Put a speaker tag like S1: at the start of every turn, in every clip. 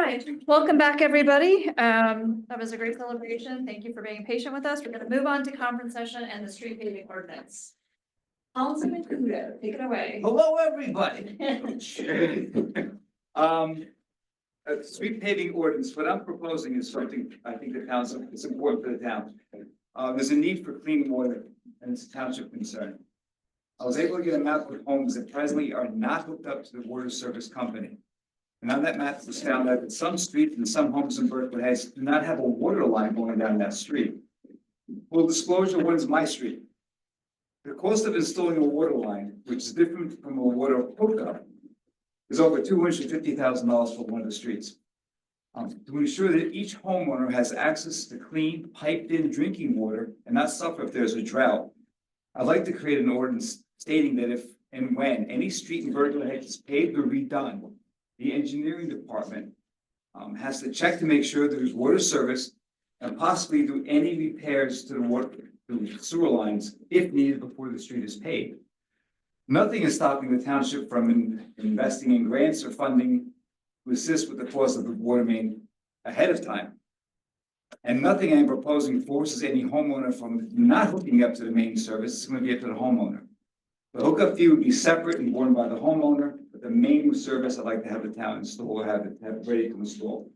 S1: right, welcome back, everybody. That was a great celebration. Thank you for being patient with us. We're going to move on to conference session and the street paving ordinance. Councilman Kudo, take it away.
S2: Hello, everybody. Street paving ordinance, what I'm proposing is something I think the council, it's important for the town. There's a need for clean water, and it's a township concern. I was able to get a map of homes that presently are not hooked up to the water service company. And on that map, it was found that some streets and some homes in Berkeley Heights do not have a water line going down that street. Full disclosure, what is my street? The cost of installing a water line, which is different from a water hookup, is over $250,000 for one of the streets. To ensure that each homeowner has access to clean, piped-in drinking water and not suffer if there's a drought, I'd like to create an ordinance stating that if and when any street in Berkeley Heights is paved or redone, the engineering department has to check to make sure there's water service and possibly do any repairs to the sewer lines if needed before the street is paved. Nothing is stopping the township from investing in grants or funding to assist with the cost of the water main ahead of time. And nothing I'm proposing forces any homeowner from not hooking up to the main service. It's going to be up to the homeowner. The hookup fee would be separate and borne by the homeowner, but the main service I'd like to have the town install or have it ready to install.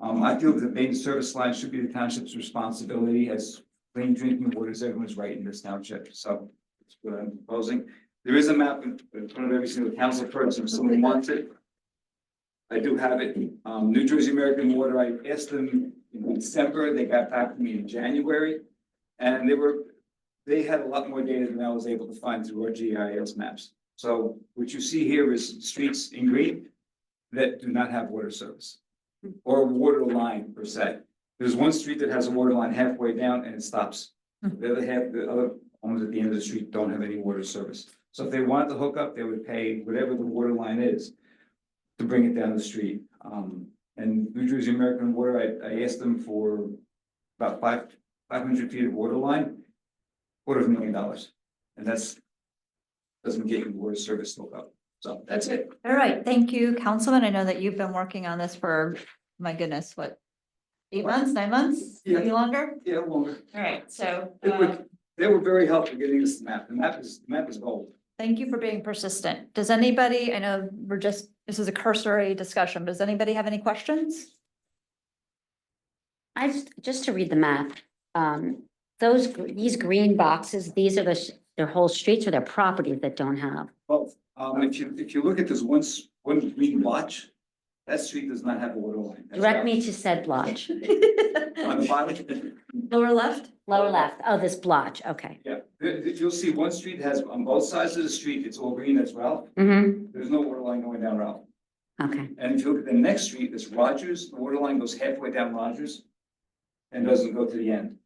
S2: I feel that the main service line should be the township's responsibility, as clean drinking water is everyone's right in this township. So that's what I'm proposing. There is a map in front of every single council person if someone wants it. I do have it. New Jersey American Water, I asked them in December, they got back to me in January, and they had a lot more data than I was able to find through our GIS maps. So what you see here is streets in green that do not have water service or water line per se. There's one street that has a water line halfway down and it stops. The other homes at the end of the street don't have any water service. So if they wanted to hook up, they would pay whatever the water line is to bring it down the street. And New Jersey American Water, I asked them for about 500 feet of water line, $250,000, and that's doesn't get you water service hook up. So that's it.
S1: All right, thank you, Councilman. I know that you've been working on this for, my goodness, what, 8 months, 9 months,
S2: Yeah.
S1: maybe longer?
S2: Yeah, longer.
S1: All right, so
S2: They were very helpful getting us the map. The map is gold.
S1: thank you for being persistent. Does anybody, I know this is a cursory discussion, but does anybody have any questions?
S3: Just to read the map, these green boxes, these are their whole streets or their properties that don't have.
S2: Both. If you look at this one green blotch, that street does not have a water line.
S3: Direct me to said blotch.
S2: On the bottom.
S1: Lower left?
S3: Lower left. Oh, this blotch. Okay.
S2: Yeah, you'll see one street has on both sides of the street, it's all green as well.
S3: Mm-hmm.
S2: There's no water line going down Ralph.
S3: Okay.
S2: And if you look at the next street, it's Rogers, the water line goes halfway down Rogers and doesn't go to the end.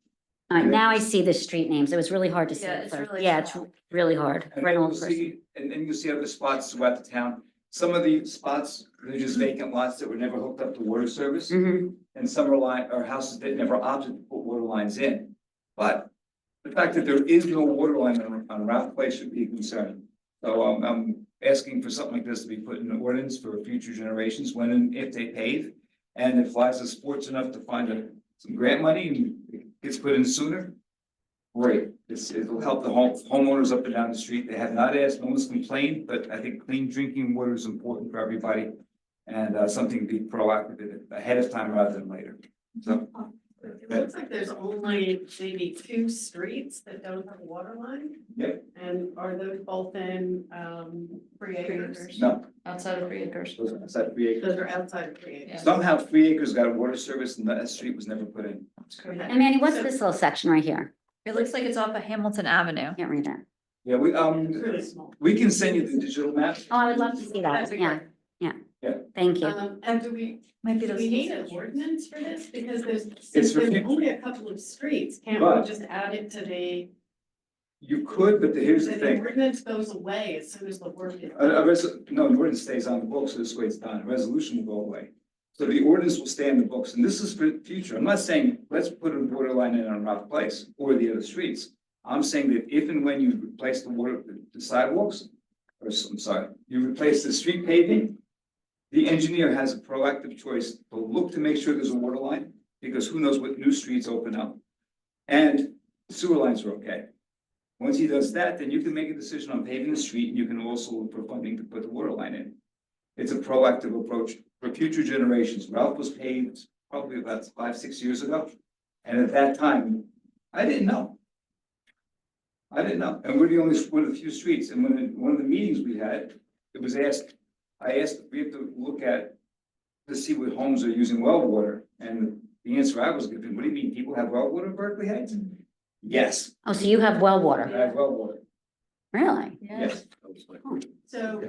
S3: All right. Now I see the street names. It was really hard to see.
S1: Yeah,
S3: at
S1: it's
S3: first.
S1: really
S3: Yeah, it's
S1: small.
S3: really hard.
S2: And
S3: Right
S2: then
S3: on
S2: you'll
S3: the
S2: see, and you'll see other spots throughout the town. Some of the spots, they're just vacant lots that were never hooked up to water service.
S3: Mm-hmm.
S2: And some are houses that never opted to put water lines in. But the fact that there is no water line on Ralph Place should be a concern. So I'm asking for something like this to be put in the ordinance for future generations when and if they pave. And if Liza sports enough to find some grant money and it gets put in sooner, great. It'll help the homeowners up and down the street. They have not asked, no one's complained, but I think clean drinking water is important for everybody. And something to be proactive in it ahead of time rather than later. So.
S4: It looks like there's only maybe 2 streets that don't have a water line.
S2: Yep.
S4: And are those both in 3 acres?
S2: No,
S1: Outside of 3 acres.
S2: those are outside 3 acres.
S4: Those are outside of 3 acres.
S2: Somehow 3 acres got a water service and that street was never put in.
S4: Okay.
S3: And Manny, what's this little section right here?
S1: It looks like it's off of Hamilton Avenue.
S3: Can't read that.
S2: Yeah,
S4: It's really small.
S2: we can send you the digital map.
S3: Oh, I would love to see that.
S4: That'd be
S3: Yeah.
S4: great.
S3: Yeah.
S2: Yeah.
S3: Thank you.
S4: And do we need an ordinance for this? Because since
S2: for
S4: there's
S2: people.
S4: only a couple of streets, can't
S2: But-
S4: we just add it to the?
S2: You could, but here's the
S4: The
S2: thing.
S4: ordinance goes away as soon as the work is.
S2: No, the ordinance stays on the books, so this way it's done. A resolution will go away. So the ordinance will stay in the books, and this is for the future. I'm not saying, let's put a water line in on Ralph Place or the other streets. I'm saying that if and when you replace the sidewalks, I'm sorry, you replace the street paving, The engineer has a proactive choice to look to make sure there's a water line, because who knows what new streets open up. And sewer lines are okay. Once he does that, then you can make a decision on paving the street, and you can also look for funding to put the water line in. It's a proactive approach for future generations. Ralph was paved probably about 5-6 years ago. And at that time, I didn't know. And we're the only, one of the few streets. And one of the meetings we had, it was asked, I asked, we have to look at to see what homes are using well water. And the answer I was given, what do you mean? People have well water in Berkeley Heights? Yes,
S3: Oh, so you have well
S2: I
S3: water,
S2: have well water.
S3: really?
S2: Yes.
S4: So,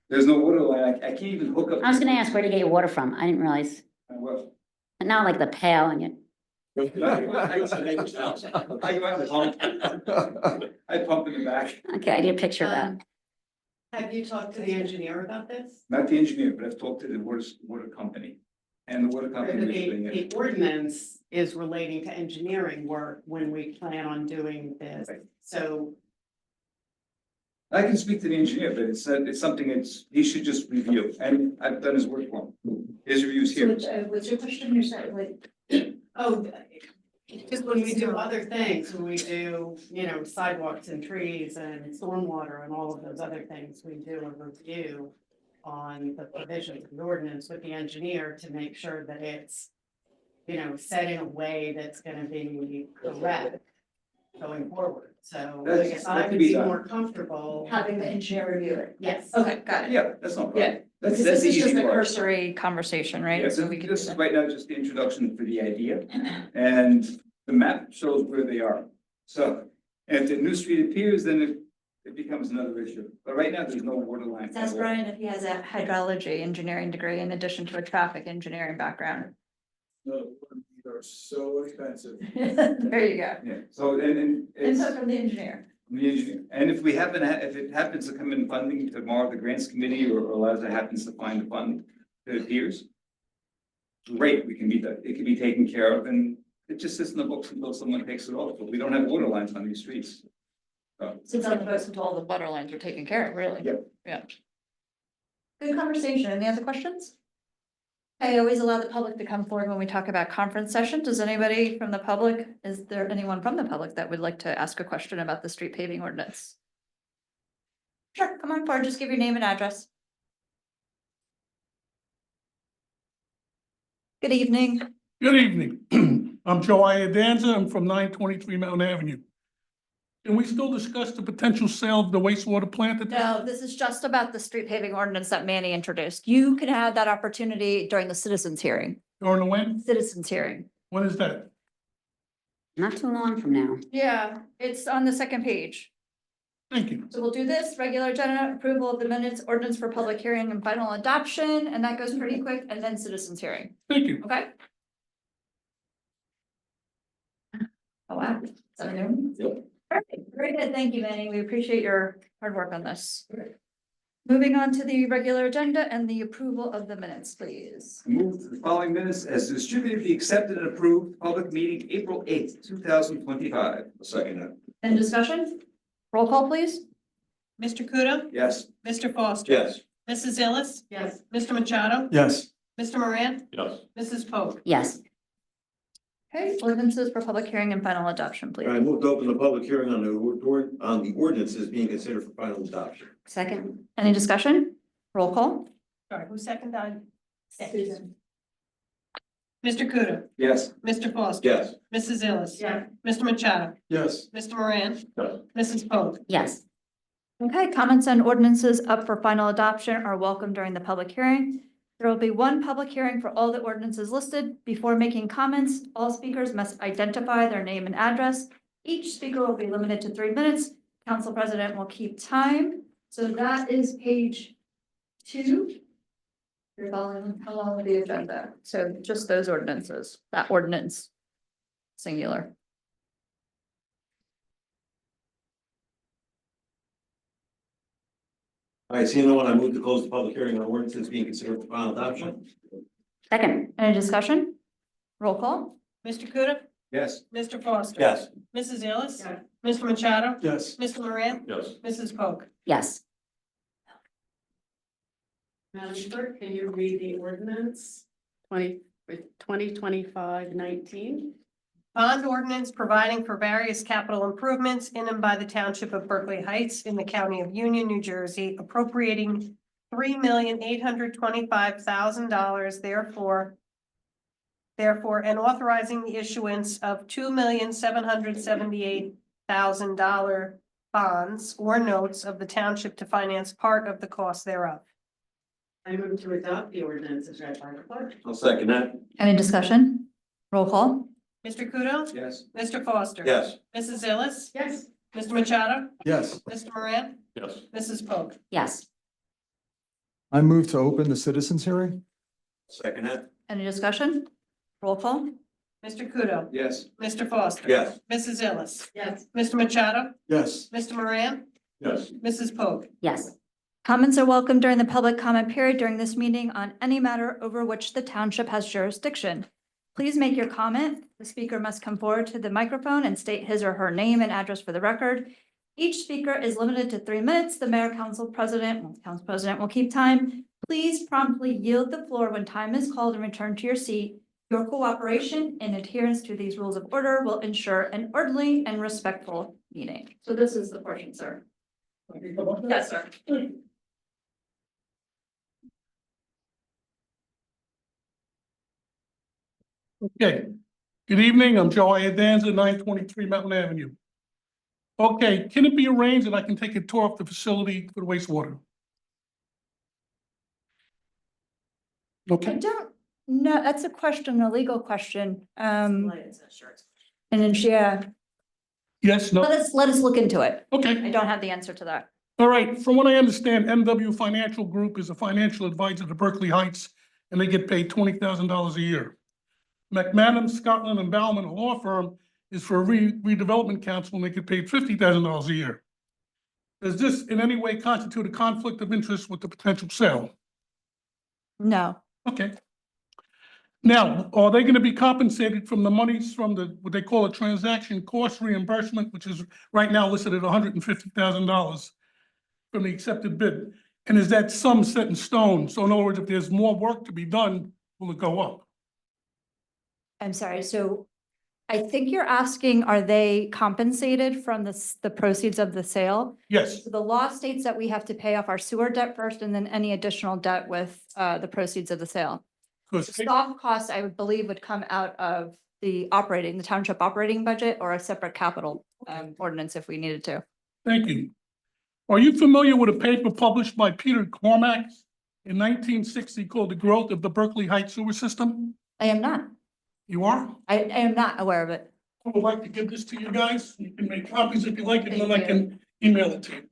S2: There's no water line. I can't even hook up.
S3: I was gonna ask, where do you get your water from? I didn't realize,
S2: Well,
S3: but not like the pail and you,
S2: I pump in the back,
S3: okay, I need a picture of that.
S4: have you talked to the engineer about this?
S2: not the engineer, but I've talked to the water company. And the water company is doing it.
S4: The ordinance is relating to engineering work when we plan on doing this,
S2: Right.
S4: so.
S2: I can speak to the engineer, but it's something he should just review, and I've done his work for him. His review's here.
S1: What's your question? You're saying, like,
S4: Oh, just when we do other things, when we do, sidewalks and trees and stormwater and all of those other things, we do a review on the provisions of the ordinance with the engineer to make sure that it's, set in a way that's gonna be correct going forward. So I guess I
S2: That can
S4: would
S2: be
S4: be
S2: done.
S4: more comfortable.
S1: having the engineer review it.
S4: Yes.
S1: Okay, got it.
S2: Yeah, that's no problem.
S1: Yeah.
S2: That's
S1: Because
S2: the
S1: this is just
S2: easy
S1: a
S2: part.
S1: cursory conversation, right?
S2: Yeah,
S1: So
S2: so
S1: we can.
S2: this is right now just the introduction for the idea, and the map shows where they are. So if the new street appears, then it becomes another issue. But right now, there's no water line. at
S1: Ask
S2: all.
S1: Brian if he has a hydrology engineering degree in addition to a traffic engineering background.
S5: No, they're so expensive.
S1: There you go.
S2: Yeah, so and it's
S1: Input from the engineer.
S2: the engineer, and if if it happens to come in funding tomorrow, the grants committee or as it happens to find the fund that appears. Great, it can be taken care of, and it just sits in the books until someone takes it off, but we don't have water lines on these streets. So,
S1: Since on the books until all the water lines are taken care of, really.
S2: Yep.
S1: Yeah. Good conversation. Any other questions? I always allow the public to come forward when we talk about conference session. Does anybody from the public, is there anyone from the public that would like to ask a question about the street paving ordinance? Sure, come on forward, just give your name and address. Good evening.
S6: Good evening. I'm Joia Danza. I'm from 923 Mountain Avenue. Can we still discuss the potential sale of the wastewater plant?
S1: No, this is just about the street paving ordinance that Manny introduced. You can have that opportunity during the citizens hearing,
S6: During the when?
S1: citizens hearing.
S6: When is that?
S3: Not too long from now.
S1: Yeah, it's on the second page.
S6: Thank you.
S1: So we'll do this, regular agenda, approval of the minutes, ordinance for public hearing and final adoption, and that goes pretty quick, and then citizens hearing,
S6: Thank you.
S1: okay? Oh, wow. Is that new?
S2: Yep.
S1: Perfect, very good, thank you, Manny, we appreciate your hard work on this. Moving on to the regular agenda and the approval of the minutes, please.
S2: move to the following minutes as distributed, be accepted and approved, public meeting, April 8th, 2025. Second.
S1: Any discussion? Roll call, please.
S7: Mr. Kudo,
S2: Yes.
S7: Mr. Foster.
S2: Yes.
S7: Mrs. Illis,
S4: Yes.
S7: Mr. Machado,
S5: Yes.
S7: Mr. Moran,
S5: Yes.
S7: Mrs. Pope.
S3: Yes,
S1: Okay, ordinances for public hearing and final adoption, please.
S5: I moved to open the public hearing on the ordinances being considered for final adoption.
S3: second,
S1: Any discussion? Roll call.
S7: Sorry, who seconded that?
S1: Susan.
S7: Mr. Kudo,
S2: Yes.
S7: Mr. Foster.
S5: Yes.
S7: Mrs. Illis.
S4: Yeah.
S7: Mr. Machado,
S5: Yes.
S7: Mr. Moran,
S5: Yes.
S7: Mrs. Pope.
S3: yes,
S1: Okay, comments and ordinances up for final adoption are welcome during the public hearing. There will be one public hearing for all the ordinances listed. Before making comments, all speakers must identify their name and address. Each speaker will be limited to 3 minutes. Council President will keep time. So that is page 2. You're following along with the agenda. So just those ordinances, that ordinance, singular.
S5: All right, seeing no one, I move to close the public hearing on ordinances being considered for final adoption.
S3: second,
S1: Any discussion? Roll call.
S7: Mr. Kudo,
S2: Yes.
S7: Mr. Foster.
S5: Yes.
S7: Mrs. Illis.
S4: Yeah.
S7: Mr. Machado,
S5: Yes.
S7: Mr. Moran,
S5: Yes.
S7: Mrs. Pope.
S3: yes.
S4: Madam Clerk, can you read the ordinance 2025-19?
S7: Bond ordinance providing for various capital improvements in and by the Township of Berkeley Heights in the County of Union, New Jersey, appropriating $3,825,000 therefore, and authorizing the issuance of $2,778,000 bonds or notes of the township to finance part of the cost thereof.
S4: I move to adopt the ordinance as read by the clerk.
S5: I'll second that.
S1: Any discussion? Roll call.
S7: Mr. Kudo?
S2: Yes.
S7: Mr. Foster?
S5: Yes.
S7: Mrs. Illis?
S4: Yes.
S7: Mr. Machado?
S8: Yes,
S7: Mr. Moran?
S5: Yes.
S7: Mrs. Pogue?
S3: Yes,
S8: I move to open the citizens hearing.
S5: Second that.
S1: Any discussion? Roll call.
S7: Mr. Kudo?
S2: Yes.
S7: Mr. Foster?
S5: Yes.
S7: Mrs. Illis?
S4: Yes.
S7: Mr. Machado?
S8: Yes,
S7: Mr. Moran?
S5: Yes.
S7: Mrs. Pogue?
S3: yes,
S1: Comments are welcome during the public comment period during this meeting on any matter over which the township has jurisdiction. Please make your comment. The speaker must come forward to the microphone and state his or her name and address for the record. Each speaker is limited to 3 minutes. The mayor, council president will keep time. Please promptly yield the floor when time is called and return to your seat. Your cooperation and adherence to these rules of order will ensure an orderly and respectful meeting. So this is the portion, sir. Yes, sir.
S6: Okay, good evening, I'm Joe Iadanza, 923 Mountain Avenue. Okay, can it be arranged that I can take a tour of the facility for the wastewater?
S1: I
S6: Okay,
S1: don't know, that's a question, a legal question. And then, yeah,
S6: yes, no,
S1: let us look into it.
S6: okay.
S1: I don't have the answer to that.
S6: All right, from what I understand, MW Financial Group is a financial advisor to Berkeley Heights, and they get paid $20,000 a year. McManus, Scotland and Bauman, a law firm, is for a redevelopment council, and they get paid $50,000 a year. Does this in any way constitute a conflict of interest with the potential sale?
S1: No,
S6: Okay. Now, are they gonna be compensated from the monies from the, what they call a transaction cost reimbursement, which is right now listed at $150,000 from the accepted bid? And is that sum set in stone? So in other words, if there's more work to be done, will it go up?
S1: I'm sorry. So I think you're asking, are they compensated from the proceeds of the sale?
S6: Yes,
S1: So the law states that we have to pay off our sewer debt first and then any additional debt with the proceeds of the sale.
S6: because,
S1: Soft costs, I would believe, would come out of the township operating budget or a separate capital ordinance if we needed to.
S6: thank you. Are you familiar with a paper published by Peter Cormack in 1960 called The Growth of the Berkeley Heights Sewer System?
S1: I am not.
S6: You are?
S1: I am not aware of it.
S6: I would like to give this to you guys. You can make copies if you like, and then I can email it to you.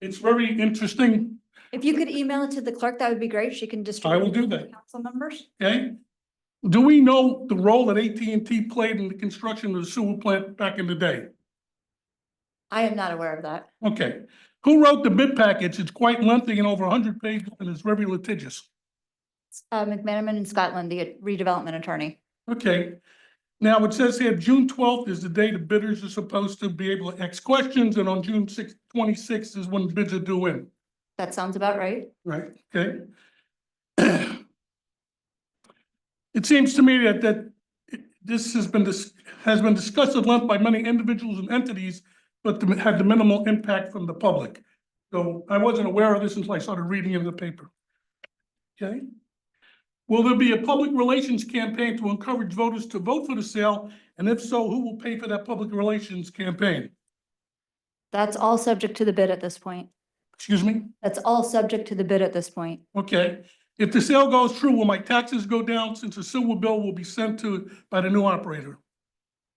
S6: It's very interesting,
S1: If you could email it to the clerk, that would be great. She can distribute.
S6: I will do
S1: it to
S6: that.
S1: Council members.
S6: okay? Do we know the role that AT&T played in the construction of the sewer plant back in the day?
S1: I am not aware of that.
S6: Okay. Who wrote the bid package? It's quite lengthy and over 100 pages, and it's very litigious.
S1: McManaman in Scotland, the redevelopment attorney.
S6: Okay. Now, it says here, June 12th is the day the bidders are supposed to be able to ask questions, and on June 26th is when bids are due in.
S1: That sounds about right.
S6: Right, okay. It seems to me that this has been discussed at length by many individuals and entities, but had the minimal impact from the public. So I wasn't aware of this until I started reading it in the paper. Okay? Will there be a public relations campaign to encourage voters to vote for the sale? And if so, who will pay for that public relations campaign?
S1: That's all subject to the bid at this point.
S6: Excuse me?
S1: That's all subject to the bid at this point.
S6: Okay. If the sale goes through, will my taxes go down since the sewer bill will be sent to by the new operator?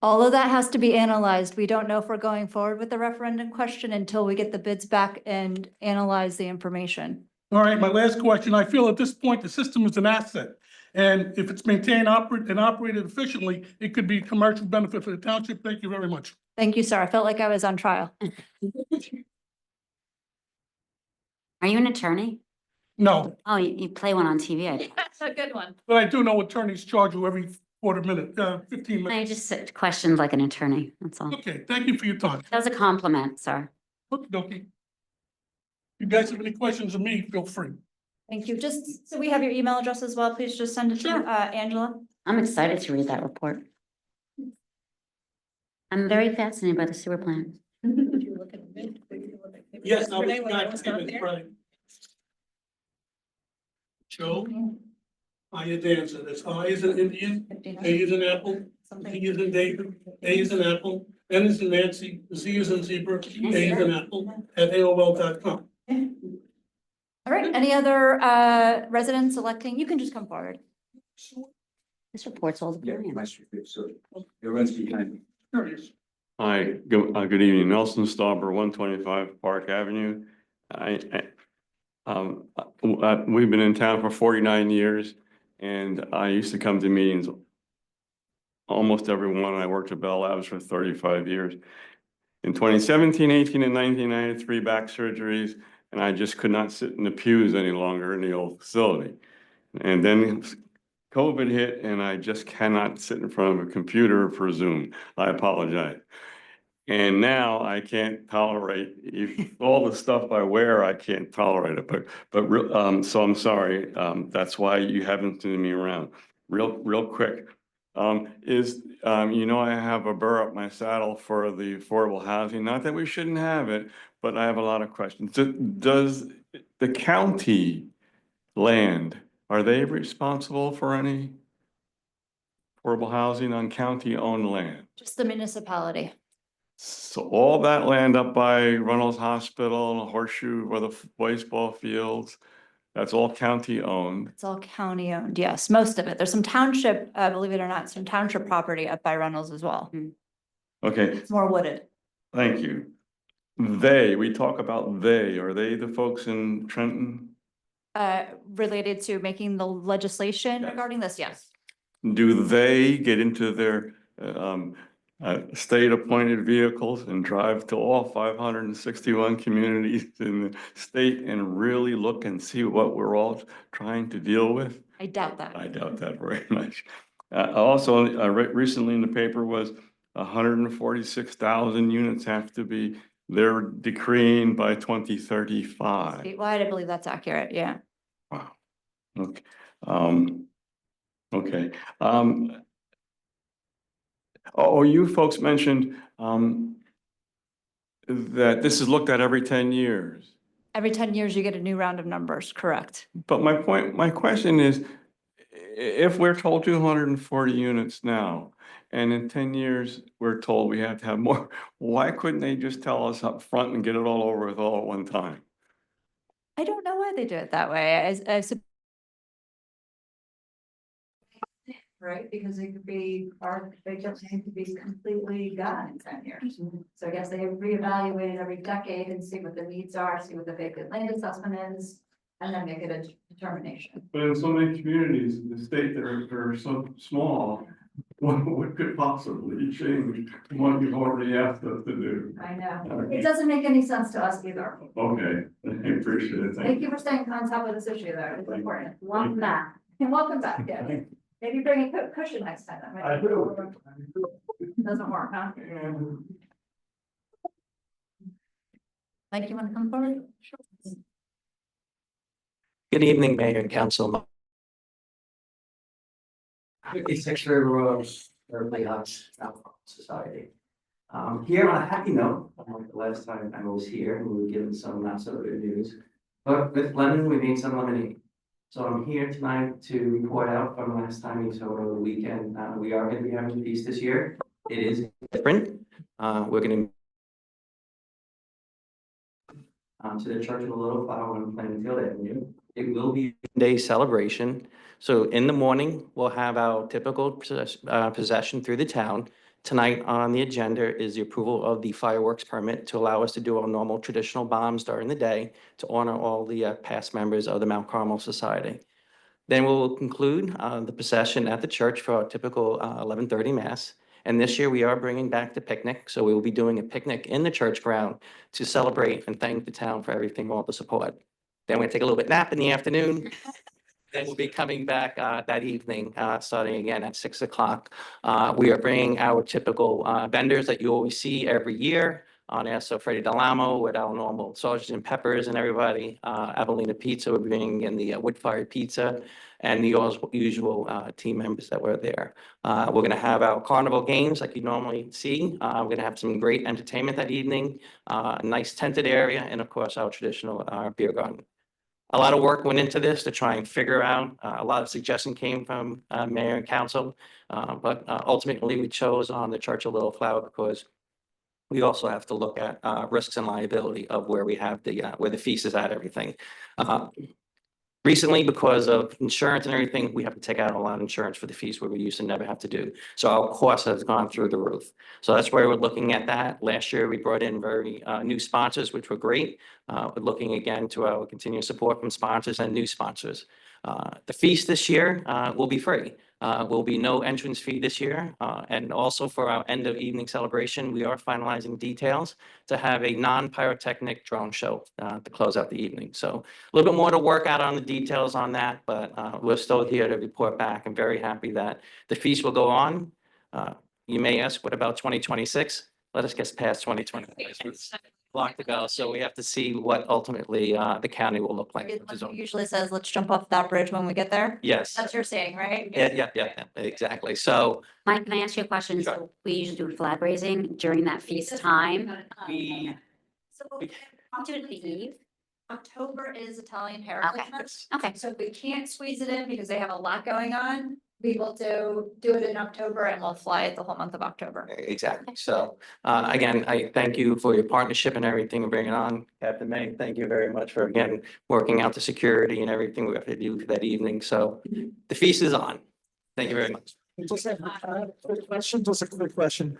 S1: All of that has to be analyzed. We don't know if we're going forward with the referendum question until we get the bids back and analyze the information.
S6: All right, my last question. I feel at this point, the system is an asset. And if it's maintained and operated efficiently, it could be a commercial benefit for the township. Thank you very much.
S1: Thank you, sir. I felt like I was on trial.
S3: are you an attorney?
S6: No,
S3: Oh, you play one on TV.
S1: That's a good one.
S6: but I do know attorneys charge you every quarter minute, 15
S3: I
S6: minutes.
S3: just said questions like an attorney, that's all.
S6: Okay, thank you for your time.
S3: That was a compliment, sir.
S6: Okey-dokey. You guys have any questions of me, feel free.
S1: Thank you. Just so we have your email address as well, please just send it to
S3: Sure.
S1: Angela.
S3: I'm excited to read that report. I'm very fascinated by the sewer plant.
S6: Yes, I
S7: Renee,
S6: was
S7: when I
S6: not
S7: was not
S6: even
S7: there?
S6: trying. Joe, how you dancing? It's I is an Indian, A is an apple, D is in David, A is an apple, N is in Nancy, Z is in zebra, A is an apple, at AOL.com.
S1: All right, any other residents electing? You can just come forward.
S3: This report's all the
S2: Yeah,
S3: plan.
S2: my street, so it runs behind me.
S9: Hi, good evening, Nelson Stauber, 125 Park Avenue. We've been in town for 49 years, and I used to come to meetings almost every one. I worked at Bell Labs for 35 years. In 2017, 18, and 19, I had 3 back surgeries, and I just could not sit in the pews any longer in the old facility. And then COVID hit, and I just cannot sit in front of a computer for Zoom. I apologize. And now I can't tolerate all the stuff I wear. I can't tolerate it. So I'm sorry. That's why you haven't seen me around. Real quick. I have a burr up my saddle for the affordable housing. Not that we shouldn't have it, but I have a lot of questions. Does the county land, are they responsible for any affordable housing on county-owned land?
S1: Just the municipality.
S9: So all that land up by Runnels Hospital, Horseshoe, where the baseball fields, that's all county owned.
S1: It's all county owned. Yes, most of it. There's some township, believe it or not, some township property up by Reynolds as well.
S9: Okay,
S1: It's more wooded.
S9: thank you. We talk about they, are they the folks in Trenton?
S1: Related to making the legislation
S9: Yes.
S1: regarding this, yes.
S9: Do they get into their state-appointed vehicles and drive to all 561 communities in the state and really look and see what we're all trying to deal with?
S1: I doubt that.
S9: I doubt that very much. Also, I read recently in the paper was 146,000 units have to be, they're decreeing by 2035.
S1: Statewide, I believe that's accurate, yeah.
S9: Wow. Okay. Okay. You folks mentioned that this is looked at every 10 years.
S1: Every 10 years, you get a new round of numbers, correct?
S9: But my question is, if we're told 240 units now, and in 10 years, we're told we have to have more, why couldn't they just tell us up front and get it all over with all at one time?
S1: I don't know why they do it that way. Right, because it could be, they just need to be completely gone in 10 years. So I guess they reevaluate it every decade and see what the needs are, see what the vacant land assessment is, and then make it a determination.
S9: But in so many communities in the state that are so small, what could possibly change from what you've already asked us to do?
S1: I know. It doesn't make any sense to us either.
S9: Okay, I appreciate it.
S1: Thank you for staying on top of this issue though. It's important.
S3: Welcome back.
S1: And welcome back, yeah. Maybe bring a cushion next time. That might doesn't work, huh? Mike, you want to come forward? Sure.
S10: Good evening, Mayor and Council. 56 River Road, Berkeley Heights, Alcohol Society. Here on a happy note, unlike the last time I was here, and we were given some not so good news. But with lemon, we made some lemonade. So I'm here tonight to report out from last time we saw over the weekend. We are going to be having a feast this year. It is different. We're going to the Church of the Little Flower on Plainfield Avenue. It will be a day celebration. So in the morning, we'll have our typical procession through the town. Tonight on the agenda is the approval of the fireworks permit to allow us to do our normal traditional bombs during the day to honor all the past members of the Mount Carmel Society. Then we'll conclude the procession at the church for our typical 11:30 Mass. And this year we are bringing back the picnic. So we will be doing a picnic in the church ground to celebrate and thank the town for everything, all the support. Then we're gonna take a little bit nap in the afternoon. Then we'll be coming back that evening, starting again at 6 o'clock. We are bringing our typical vendors that you always see every year. on there. So Freddie Delamo with our normal sausage and peppers and everybody. Avelina Pizza, we're bringing in the wood-fired pizza and the usual team members that were there. We're gonna have our carnival games like you normally see. We're gonna have some great entertainment that evening, a nice tented area, and of course, our traditional beer garden. A lot of work went into this to try and figure out, a lot of suggestion came from mayor and council. But ultimately, we chose on the Church of Little Flower because we also have to look at risks and liability of where we have where the feast is at, everything. Recently, because of insurance and everything, we have to take out a lot of insurance for the fees where we used to never have to do. So our cost has gone through the roof. So that's why we're looking at that. Last year, we brought in very new sponsors, which were great. We're looking again to our continued support from sponsors and new sponsors. The feast this year will be free. Will be no entrance fee this year. And also for our end of evening celebration, we are finalizing details to have a non-pyrotechnic drone show to close out the evening. So a little bit more to work out on the details on that, but we're still here to report back. I'm very happy that the feast will go on. You may ask, what about 2026? Let us get past 2026. Block to go. So we have to see what ultimately the county will look like.
S1: It usually says, let's jump off that bridge when we get there.
S10: Yes.
S1: That's your saying, right?
S10: Yeah, exactly. So
S3: Mike, can I ask you a question?
S10: Sure.
S3: So we usually do flag raising during that feast time.
S10: we,
S1: So
S3: Do it at the eve?
S1: October is Italian Heritage
S3: Okay.
S1: Month.
S3: Okay.
S1: So if we can't squeeze it in because they have a lot going on, we will do it in October and we'll fly it the whole month of October.
S10: exactly. So again, I thank you for your partnership and everything and bringing on. Captain May, thank you very much for again, working out the security and everything we have to do for that evening. So the feast is on. Thank you very much.
S8: Just a quick question.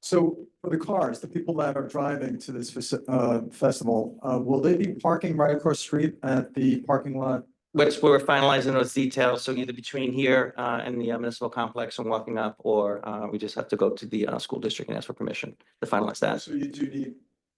S8: So for the cars, the people that are driving to this festival, will they be parking right across the street at the parking lot?
S10: We're finalizing those details. So either between here and the municipal complex and walking up, or we just have to go to the school district and ask for permission to finalize that.
S8: So you do need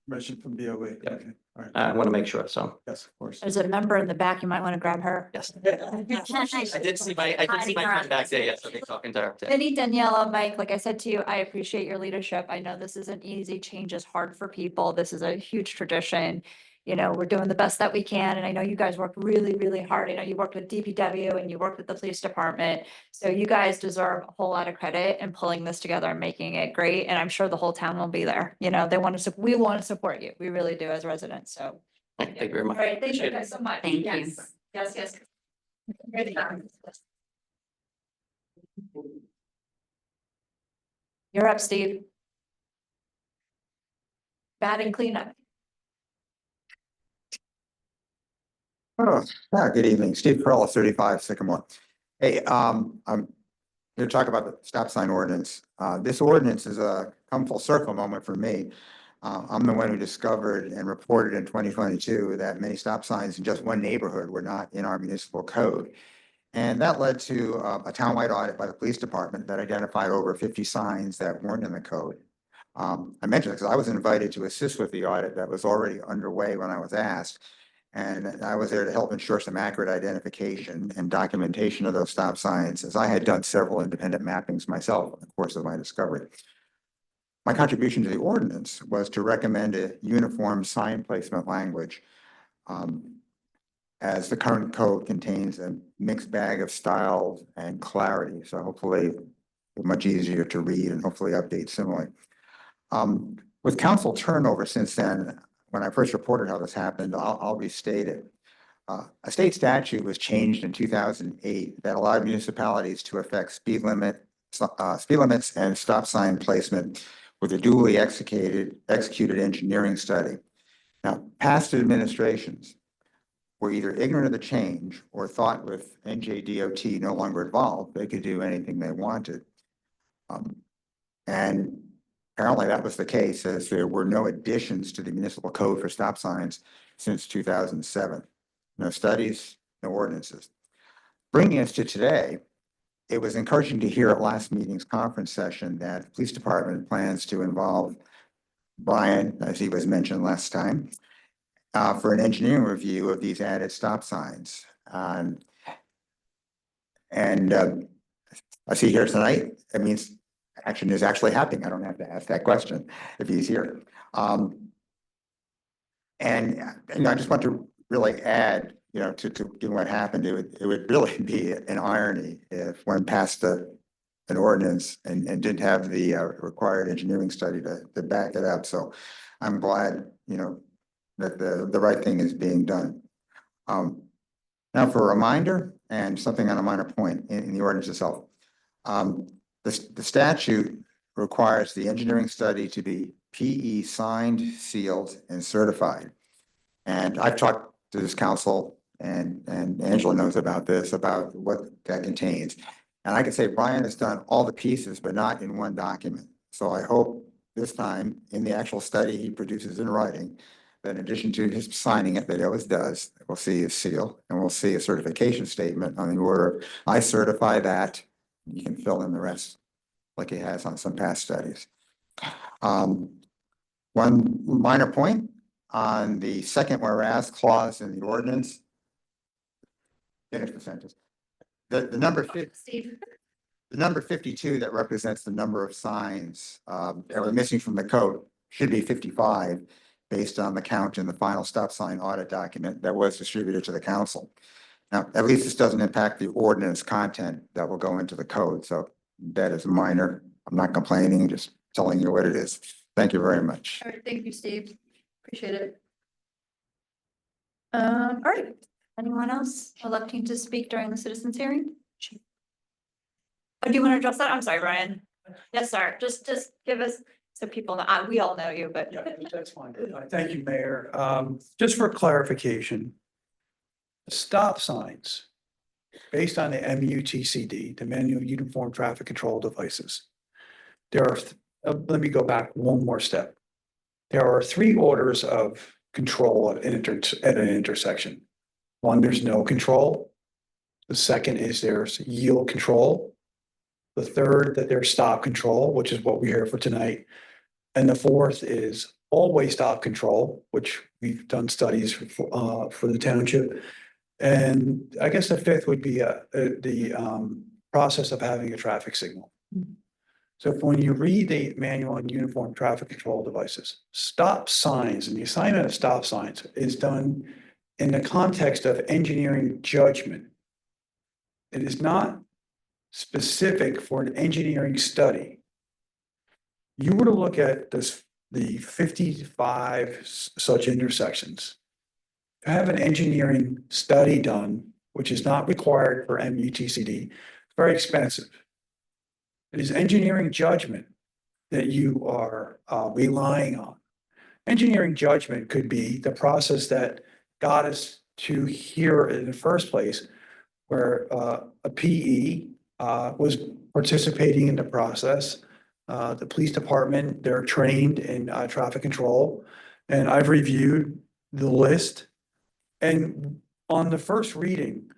S8: permission from BOE?
S10: Yeah.
S8: Okay, all right.
S10: I want to make sure. So
S8: Yes, of course.
S1: There's a member in the back. You might want to grab her.
S10: yes. I did see my friend back there yesterday talking to her.
S1: Vinny, Daniela, Mike, like I said to you, I appreciate your leadership. I know this isn't easy. Change is hard for people. This is a huge tradition. You know, we're doing the best that we can. And I know you guys work really, really hard. I know you worked with DPW and you worked with the police department. So you guys deserve a whole lot of credit in pulling this together and making it great. And I'm sure the whole town will be there. You know, we want to support you. We really do as residents. So.
S10: Thank you very much.
S1: All right, thank you
S10: Appreciate it.
S1: guys so much.
S3: Thank you.
S1: Yes. You're up, Steve. Batting cleanup.
S11: Oh, good evening. Steve Perella, 35 Sycamore. Hey, I'm here to talk about the stop sign ordinance. This ordinance is a come full circle moment for me. I'm the one who discovered and reported in 2022 that many stop signs in just one neighborhood were not in our municipal code. And that led to a townwide audit by the police department that identified over 50 signs that weren't in the code. I mentioned it because I was invited to assist with the audit that was already underway when I was asked. And I was there to help ensure some accurate identification and documentation of those stop signs, as I had done several independent mappings myself in the course of my discovery. My contribution to the ordinance was to recommend a uniform sign placement language, as the current code contains a mixed bag of styles and clarity. So hopefully much easier to read and hopefully update similarly. With council turnover since then, when I first reported how this happened, I'll restate it. A state statute was changed in 2008 that allowed municipalities to affect speed limits and stop sign placement with a duly executed engineering study. Now, past administrations were either ignorant of the change or thought with NJDOT no longer involved, they could do anything they wanted. And apparently that was the case, as there were no additions to the municipal code for stop signs since 2007. No studies, no ordinances. Bringing us to today, it was encouraging to hear at last meeting's conference session that the police department plans to involve Brian, as he was mentioned last time, for an engineering review of these added stop signs. And I see here tonight, it means action is actually happening. I don't have to ask that question if he's here. And, I just want to really add, to given what happened, it would really be an irony if one passed an ordinance and didn't have the required engineering study to back it up. So I'm glad, that the right thing is being done. Now for a reminder and something on a minor point in the ordinance itself. The statute requires the engineering study to be PE signed, sealed, and certified. And I've talked to this council and Angela knows about this, about what that contains. And I can say Brian has done all the pieces, but not in one document. So I hope this time in the actual study he produces in writing, that in addition to his signing it, that he always does, we'll see his seal and we'll see a certification statement on the order. I certify that. You can fill in the rest like he has on some past studies. One minor point on the second whereas clause in the ordinance. Finish the sentence. The number 52 that represents the number of signs that were missing from the code should be 55 based on the count in the final stop sign audit document that was distributed to the council. Now, at least this doesn't impact the ordinance content that will go into the code. So that is minor. I'm not complaining, just telling you what it is. Thank you very much.
S1: All right, thank you, Steve. Appreciate it. All right, anyone else electing to speak during the citizens hearing? Oh, do you want to address that? I'm sorry, Ryan. Yes, sir. Just give us, so people know, we all know you, but.
S12: Yeah, that's fine. Thank you, Mayor. Just for clarification, stop signs based on the MUTCD, the Manual Uniform Traffic Control Devices. There are, let me go back one more step. There are 3 orders of control at an intersection. One, there's no control. The second is there's yield control. The third, that there's stop control, which is what we're here for tonight. And the fourth is always stop control, which we've done studies for the township. And I guess the fifth would be the process of having a traffic signal. So when you read the Manual on Uniform Traffic Control Devices, stop signs and the assignment of stop signs is done in the context of engineering judgment. It is not specific for an engineering study. You were to look at the 55 such intersections, to have an engineering study done, which is not required for MUTCD, it's very expensive. It is engineering judgment that you are relying on. Engineering judgment could be the process that got us to here in the first place, where a PE was participating in the process. The police department, they're trained in traffic control, and I've reviewed the list. And on the first reading,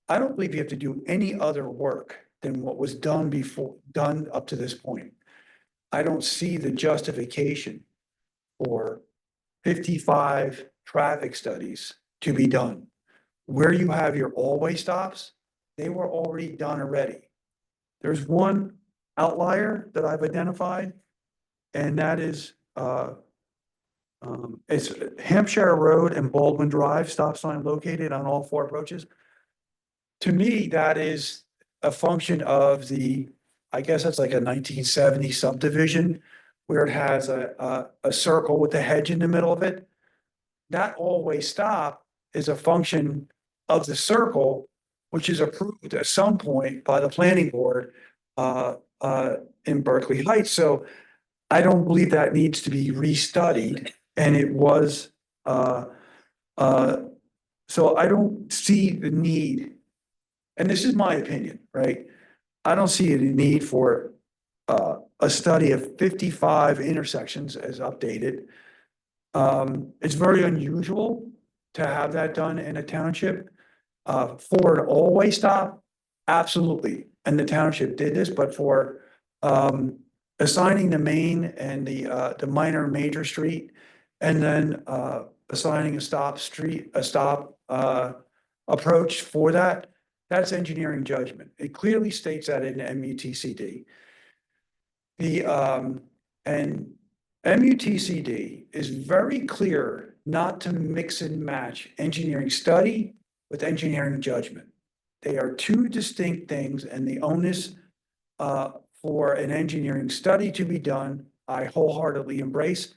S12: I don't believe you have to do any other work than what was done up to this point. I don't see the justification for 55 traffic studies to be done. Where you have your always stops, they were already done already. There's one outlier that I've identified, and that is it's Hampshire Road and Baldwin Drive, stop sign located on all 4 approaches. To me, that is a function of I guess it's like a 1970 subdivision where it has a circle with a hedge in the middle of it. That always stop is a function of the circle, which is approved at some point by the planning board in Berkeley Heights. So I don't believe that needs to be restudied, and it was so I don't see the need, and this is my opinion, right? I don't see a need for a study of 55 intersections as updated. It's very unusual to have that done in a township. For an always stop, absolutely. And the township did this, but for assigning the main and the minor and major street, and then assigning a stop approach for that, that's engineering judgment. It clearly states that in MUTCD. And MUTCD is very clear not to mix and match engineering study with engineering judgment. They are two distinct things, and the onus for an engineering study to be done, I wholeheartedly embrace.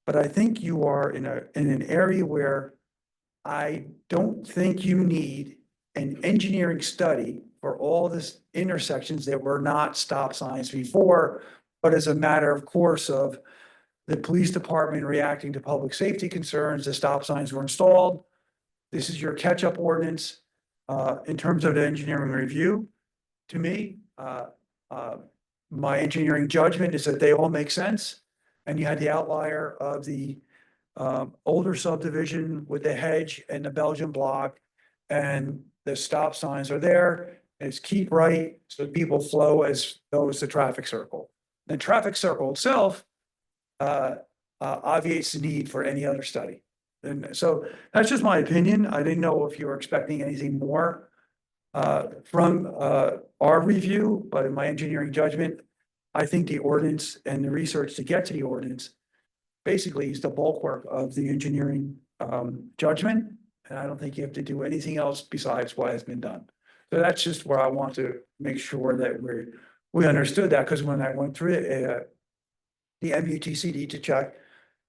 S12: But I think you are in an area where I don't think you need an engineering study for all this intersections that were not stop signs before, but as a matter of course of the police department reacting to public safety concerns, the stop signs were installed. This is your catch-up ordinance in terms of the engineering review. To me, my engineering judgment is that they all make sense. And you had the outlier of the older subdivision with the hedge and the Belgian block. And the stop signs are there. It's keep right, so people flow as though it's a traffic circle. The traffic circle itself obviates the need for any other study. And so that's just my opinion. I didn't know if you were expecting anything more from our review, but in my engineering judgment, I think the ordinance and the research to get to the ordinance basically is the bulwark of the engineering judgment. And I don't think you have to do anything else besides what has been done. So that's just where I want to make sure that we understood that, because when I went through it, the MUTCD to check,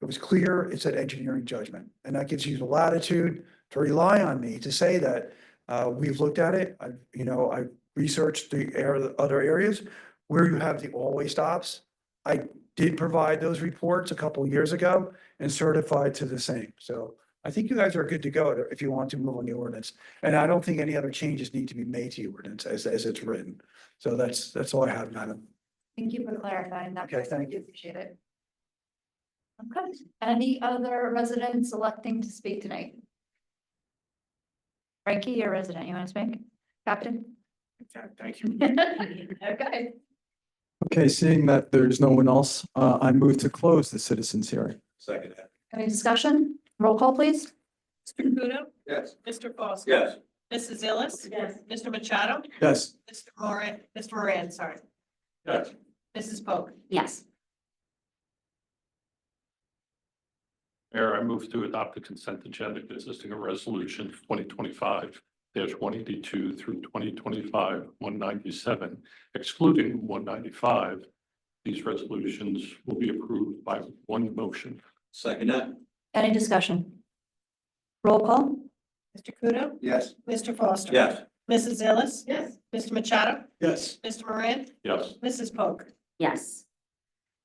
S12: it was clear it's an engineering judgment. And that gives you the latitude to rely on me to say that we've looked at it. I researched the other areas where you have the always stops. I did provide those reports a couple of years ago and certified to the same. So I think you guys are good to go if you want to move on the ordinance. And I don't think any other changes need to be made to the ordinance as it's written. So that's all I have, Madam.
S1: Thank you for clarifying that.
S12: Okay, thank you.
S1: Appreciate it. Okay, any other residents electing to speak tonight? Frankie, you're a resident, you want to speak? Captain?
S12: Thank you.
S1: Okay.
S8: Okay, seeing that there's no one else, I move to close the citizens hearing.
S5: Second.
S1: Any discussion? Roll call, please.
S7: Mr. Caputo.
S2: Yes.
S7: Mr. Foster.
S5: Yes.
S7: Mrs. Illis. Yes. Mr. Machado.
S8: Yes.
S7: Mr. Moran, sorry.
S5: Yes.
S7: Mrs. Pogue.
S3: Yes.
S13: Mayor, I move to adopt the consent agenda consisting of resolution 2025-182 through 2025-197, excluding 195. These resolutions will be approved by one motion.
S5: Second that.
S1: Any discussion? Roll call?
S7: Mr. Caputo.
S2: Yes.
S7: Mr. Foster.
S5: Yes.
S7: Mrs. Illis. Yes. Mr. Machado.
S8: Yes.
S7: Mr. Moran.
S13: Yes.
S7: Mrs. Pogue.
S3: Yes.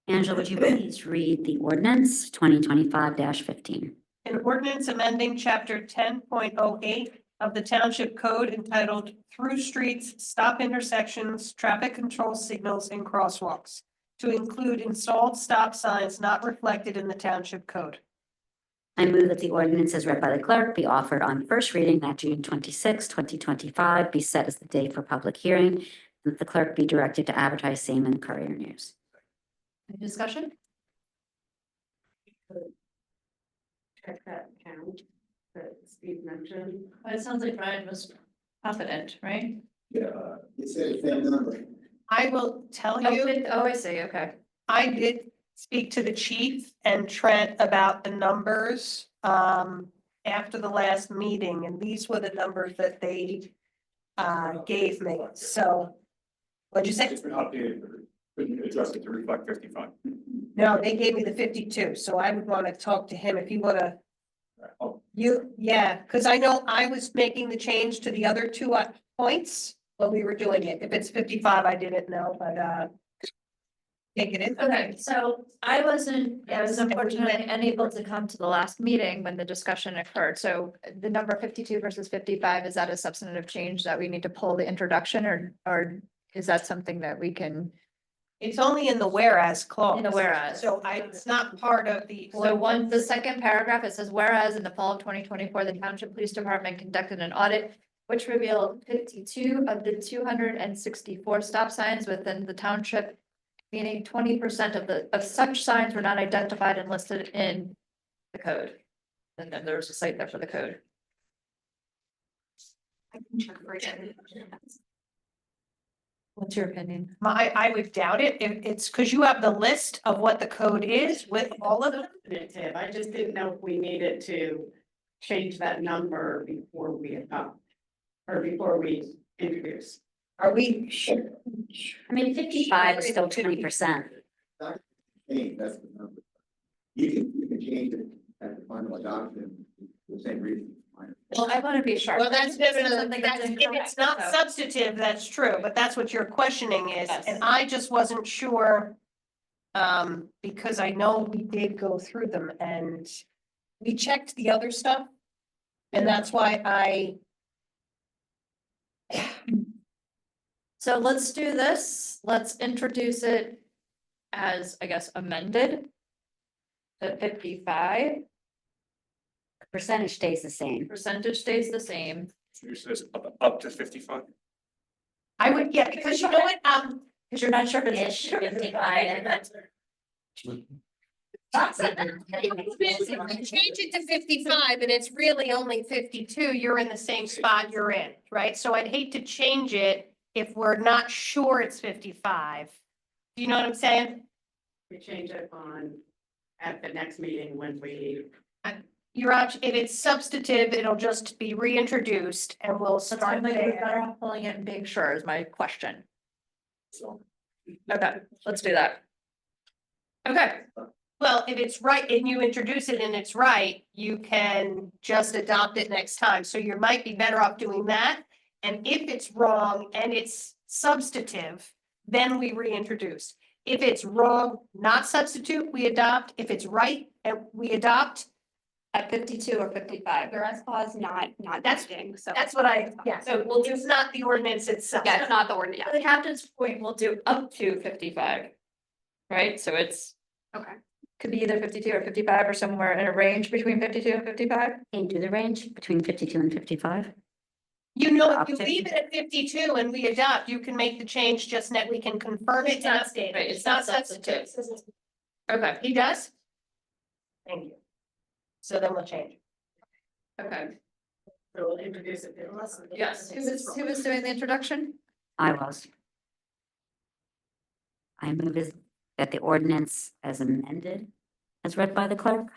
S3: Angela, would you please read the ordinance 2025-15?
S7: An ordinance amending chapter 10.08 of the Township Code entitled Through Streets, Stop Intersections, Traffic Control Signals and Crosswalks to include installed stop signs not reflected in the Township Code.
S3: I move that the ordinance as read by the clerk be offered on first reading that June 26, 2025 be set as the date for public hearing, and that the clerk be directed to advertise same in the Courier News.
S1: Any discussion?
S4: Check that count that Steve mentioned.
S1: It sounds like Brian was confident, right?
S11: Yeah, you said the same number.
S7: I will tell you,
S1: Oh, I see, okay.
S7: I did speak to the chief and Trent about the numbers after the last meeting, and these were the numbers that they gave me. So what'd you say?
S13: It's been updated, been adjusted to reflect 55.
S7: No, they gave me the 52, so I would want to talk to him if you want to. Yeah, because I know I was making the change to the other two points when we were doing it. If it's 55, I didn't know, but take it in.
S1: Okay, so I was unfortunately unable to come to the last meeting when the discussion occurred. So the number 52 versus 55, is that a substantive change that we need to pull the introduction, or is that something that we can?
S7: It's only in the whereas clause.
S1: In the whereas.
S7: So it's not part of the.
S1: So the second paragraph, it says, whereas in the fall of 2024, the Township Police Department conducted an audit which revealed 52 of the 264 stop signs within the township, meaning 20% of such signs were not identified and listed in the code. And then there's a site there for the code.
S7: I can check for it.
S1: What's your opinion?
S7: I would doubt it. It's because you have the list of what the code is with all of them.
S4: Definitive. I just didn't know if we needed to change that number before we adopt. Or before we introduce.
S7: Are we sure?
S3: I mean, 55 is still 20%.
S11: Hey, that's the number. You can change it at the final adoption, the same reason.
S1: Well, I want to be sure.
S7: Well, that's
S1: Something that's
S7: if
S1: incorrect,
S7: it's not
S1: so-
S7: substantive, that's true, but that's what your questioning is,
S1: Yes.
S7: and I just wasn't sure. Because I know we did go through them and we checked the other stuff. And that's why
S1: So let's do this. Let's introduce it as, I guess, amended. The 55,
S3: Percentage stays the same.
S1: percentage stays the same.
S2: Up to 55.
S7: I would, yeah, because you know what,
S1: Because you're not sure if it's.
S3: Ish, 55, and that's-
S7: change it to 55 and it's really only 52, you're in the same spot you're in, right? So I'd hate to change it if we're not sure it's 55. Do you know what I'm saying?
S4: We change it at the next meeting when we.
S7: Your option, if it's substantive, it'll just be reintroduced and we'll
S1: So
S7: start
S1: I'm like, we're
S7: there.
S1: better off pulling it and being sure is my question. Okay, let's do that. Okay,
S7: Well, if it's right and you introduce it and it's right, you can just adopt it next time. So you might be better off doing that. And if it's wrong and it's substantive, then we reintroduce. If it's wrong, not substitute, we adopt. If it's right, and we adopt.
S1: at 52 or 55.
S14: Whereas clause not
S7: That's-
S14: acting, so.
S7: That's what yeah, so we'll do, it's not the ordinance itself.
S14: Yeah, it's not the ordinance.
S1: The captain's point, we'll do up to 55. Right, so it's,
S14: Okay.
S1: could be either 52 or 55 or somewhere in a range between 52 and 55.
S3: Can you do the range between 52 and 55?
S7: You know, if
S3: Up
S7: you
S3: to-
S7: leave it at 52 and we adopt, you can make the change, just that we can confirm it and update it.
S1: Right,
S7: It's not substitute.
S1: Okay,
S7: He does? Thank you. So then we'll change.
S1: okay.
S4: So we'll introduce it.
S1: Yes, who was doing the introduction?
S3: I was. I move that the ordinance as amended, as read by the clerk.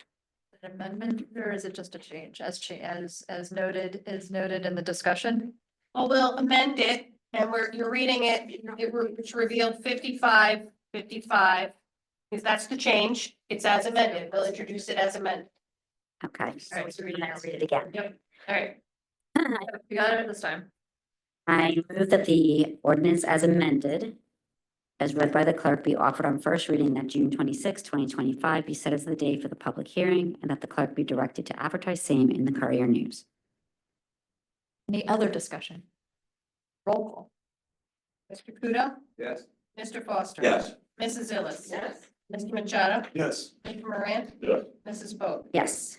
S1: An amendment, or is it just a change as noted, is noted in the discussion?
S7: Well, we'll amend it and you're reading it, it's revealed 55, 55. Because that's the change. It's as amended. We'll introduce it as amended.
S3: Okay.
S1: All right, so read it
S3: I'll read it again.
S1: Yep, all right. You got it this time.
S3: I move that the ordinance as amended, as read by the clerk, be offered on first reading that June 26, 2025, be set as the day for the public hearing, and that the clerk be directed to advertise same in the Courier News.
S1: Any other discussion? Roll call.
S7: Mr. Kudo?
S2: Yes.
S7: Mr. Foster?
S5: Yes.
S7: Mrs. Illis?
S4: Yes.
S7: Mr. Machado?
S8: Yes.
S7: Mr. Moran?
S13: Yes.
S7: Mrs. Bowe?
S3: Yes.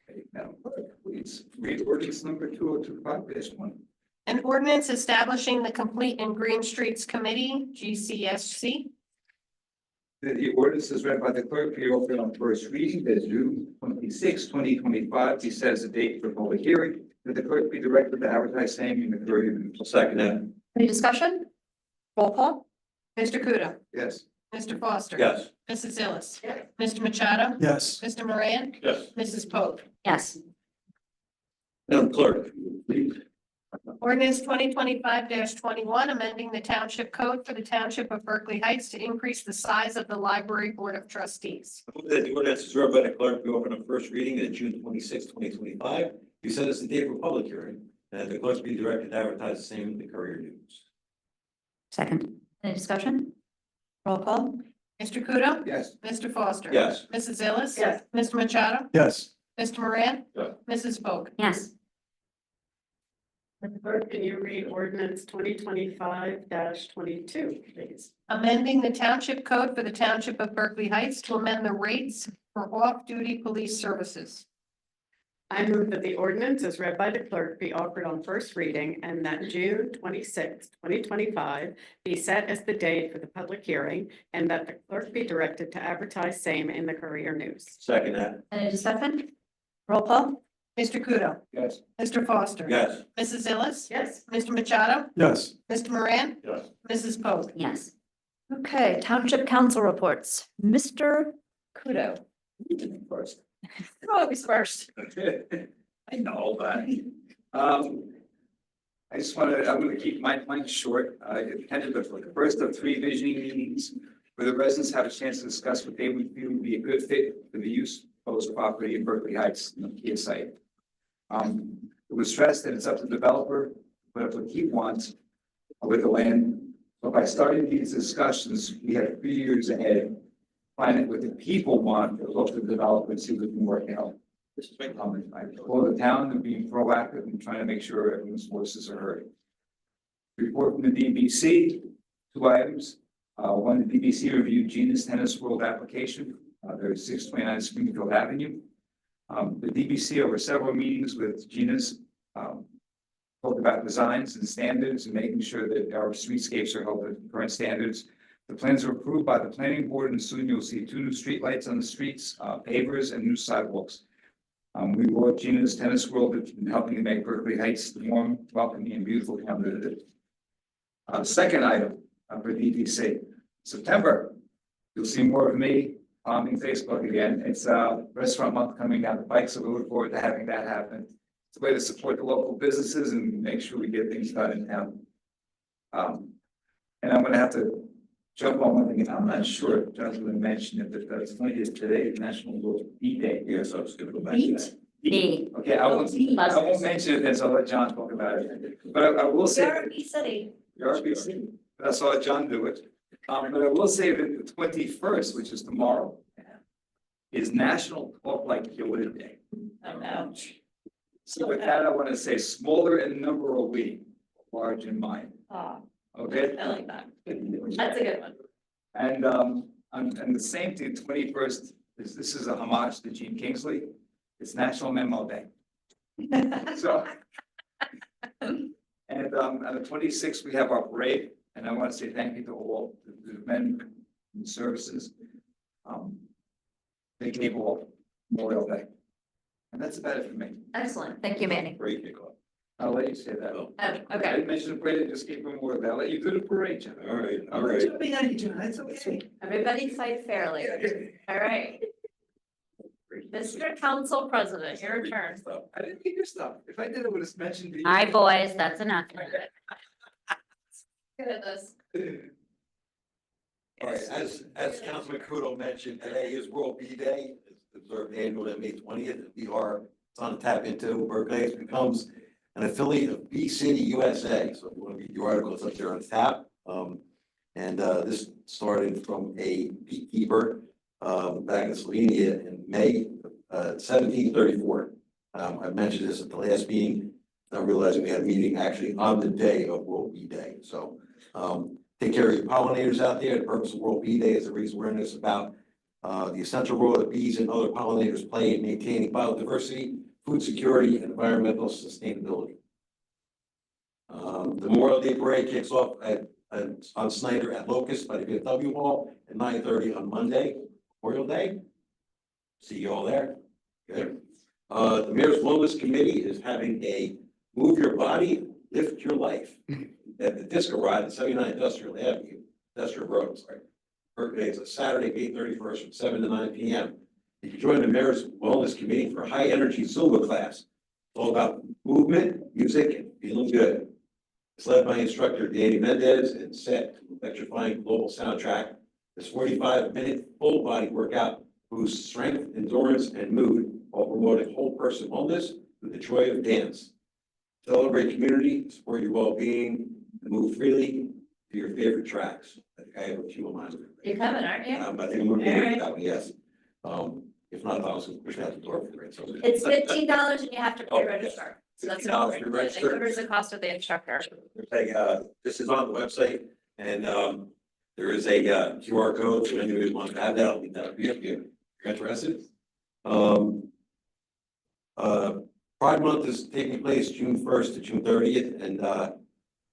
S2: Okay, Madam Clerk, please read ordinance number 2025-1.
S7: An ordinance establishing the Complete and Green Streets Committee, GCSC.
S2: The ordinance is read by the clerk, be offered on first reading, that June 26, 2025, he says the date for public hearing, that the clerk be directed to advertise same in the Courier News.
S5: I'll second that.
S1: Any discussion? Roll call.
S7: Mr. Kudo?
S2: Yes.
S7: Mr. Foster?
S5: Yes.
S7: Mrs. Illis? Mr. Machado?
S8: Yes.
S7: Mr. Moran?
S13: Yes.
S7: Mrs. Pope?
S3: Yes.
S5: Madam Clerk, please.
S7: Ordinance 2025-21, amending the Township Code for the Township of Berkeley Heights to increase the size of the Library Board of Trustees.
S5: I move that the ordinance is read by the clerk, be offered on first reading at June 26, 2025, be set as the date for public hearing, and that the clerk be directed to advertise the same in the Courier News.
S3: Second.
S1: Any discussion? Roll call.
S7: Mr. Kudo?
S2: Yes.
S7: Mr. Foster?
S5: Yes.
S7: Mrs. Illis?
S4: Yes.
S7: Mr. Machado?
S8: Yes.
S7: Mr. Moran?
S13: Yes.
S7: Mrs. Pope?
S3: Yes.
S4: Clerk, can you read ordinance 2025-22, please?
S7: Amending the Township Code for the Township of Berkeley Heights to amend the rates for off-duty police services.
S4: I move that the ordinance as read by the clerk be offered on first reading and that June 26, 2025 be set as the date for the public hearing and that the clerk be directed to advertise same in the Courier News.
S5: Second that.
S1: Any discussion? Roll call.
S7: Mr. Kudo?
S2: Yes.
S7: Mr. Foster?
S5: Yes.
S7: Mrs. Illis?
S4: Yes.
S7: Mr. Machado?
S8: Yes.
S7: Mr. Moran?
S13: Yes.
S7: Mrs. Pope.
S3: Yes.
S1: Okay, Township Council reports. Mr. Kudo.
S2: First.
S1: Always first.
S2: I know, but, I just I'm gonna keep mine short. I attended the first of 3 visioning meetings where the residents have a chance to discuss what they would feel would be a good fit for the use of proposed property in Berkeley Heights, in the Kia site. It was stressed that it's up to the developer, but what he wants with the land. But by starting these discussions, we have 3 years ahead. Find out what the people want, and look to the developer and see if we can work out. I call the town to be proactive and trying to make sure everyone's voices are heard. Report from the DBC, 2 items. One, the DBC reviewed Gina's Tennis World application. There's 629 Springfield Avenue. The DBC over several meetings with Gina's, talked about designs and standards and making sure that our streetscapes are held to current standards. The plans were approved by the planning board, and soon you'll see 2 new streetlights on the streets, pavers, and new sidewalks. We brought Gina's Tennis World in helping to make Berkeley Heights the warm, welcoming, and beautiful town that it is. Second item for DBC, September, you'll see more of me on Facebook again. It's Restaurant Month coming down the pike, so we look forward to having that happen. It's a way to support the local businesses and make sure we get things done in town. And I'm gonna have to jump on one thing, and I'm not sure if John's gonna mention it, but it's funny, is today National Beat Day. Yes, I was gonna go back to that.
S3: B.
S2: Okay, I won't mention it, then so I'll let John talk about it. But I will say.
S1: City.
S2: RBC, but I saw John do it. But I will say that the 21st, which is tomorrow, is National Talk Like Killer Day.
S1: Oh, no.
S2: So with that, I want to say smaller in number are we, large in mind.
S1: Ah,
S2: Okay?
S1: I like that. That's a good one.
S2: And the same thing, 21st, this is a homage to Gene Kingsley. It's National Memo Day. So. And on the 26th, we have our parade, and I want to say thank you to all the men and services. They gave all Memorial Day. And that's about it for me.
S1: Excellent. Thank you, Manny.
S5: Great kickoff.
S2: I'll let you say that.
S1: Okay.
S2: I didn't mention the parade, I just gave Memorial Day. I'll let you do the parade, John.
S5: All right, all right.
S7: Jumping on you, John, it's okay.
S1: Everybody fight fairly. All right. Mr. Council President, your turn.
S2: I didn't get your stuff. If I did, it would have mentioned.
S3: All right, boys, that's enough.
S1: Good at this.
S5: All right, as Councilman Kudo mentioned, today is World Bee Day. It's observed annually on May 20th. It's on the tap into. Berkeley becomes an affiliate of Bee City USA. So if you want to read the article, it's up there on tap. This started from a beekeeper back in Slovenia in May 1734. I mentioned this at the last meeting, not realizing we had a meeting actually on the day of World Bee Day. So take care of your pollinators out there. The purpose of World Bee Day is to raise awareness about the essential role that bees and other pollinators play in maintaining biodiversity, food security, and environmental sustainability. The Memorial Day Parade kicks off on Snyder at Locust by the VFW Hall at 9:30 on Monday, Memorial Day. See you all there. Good. The Mayor's Wellness Committee is having a Move Your Body, Lift Your Life at the Disco Ride at 79 Industrial Road, sorry. Berkeley, it's a Saturday, May 31st from 7 to 9 p.m. You can join the Mayor's Wellness Committee for a high energy Zumba class. It's all about movement, music, and feeling good. It's led by instructor Danny Mendez and set to electrifying global soundtrack. This 45-minute full body workout boosts strength, endurance, and mood while promoting whole person wellness with the joy of dance. Celebrate community, support your well-being, and move freely to your favorite tracks. I think I have a few of mine.
S1: You're coming, aren't you?
S5: I think I'm gonna be that one, yes. If not, I was gonna push out the door for it. So
S1: It's $15 and you have to pay
S5: Oh,
S1: register. So that's
S5: $15
S1: important.
S5: to
S1: It
S5: register.
S1: covers the cost of the instructor.
S5: This is on the website, and there is a QR code, so anyone who wants to have that, I'll leave that up here if you're interested. Pride Month is taking place June 1st to June 30th, and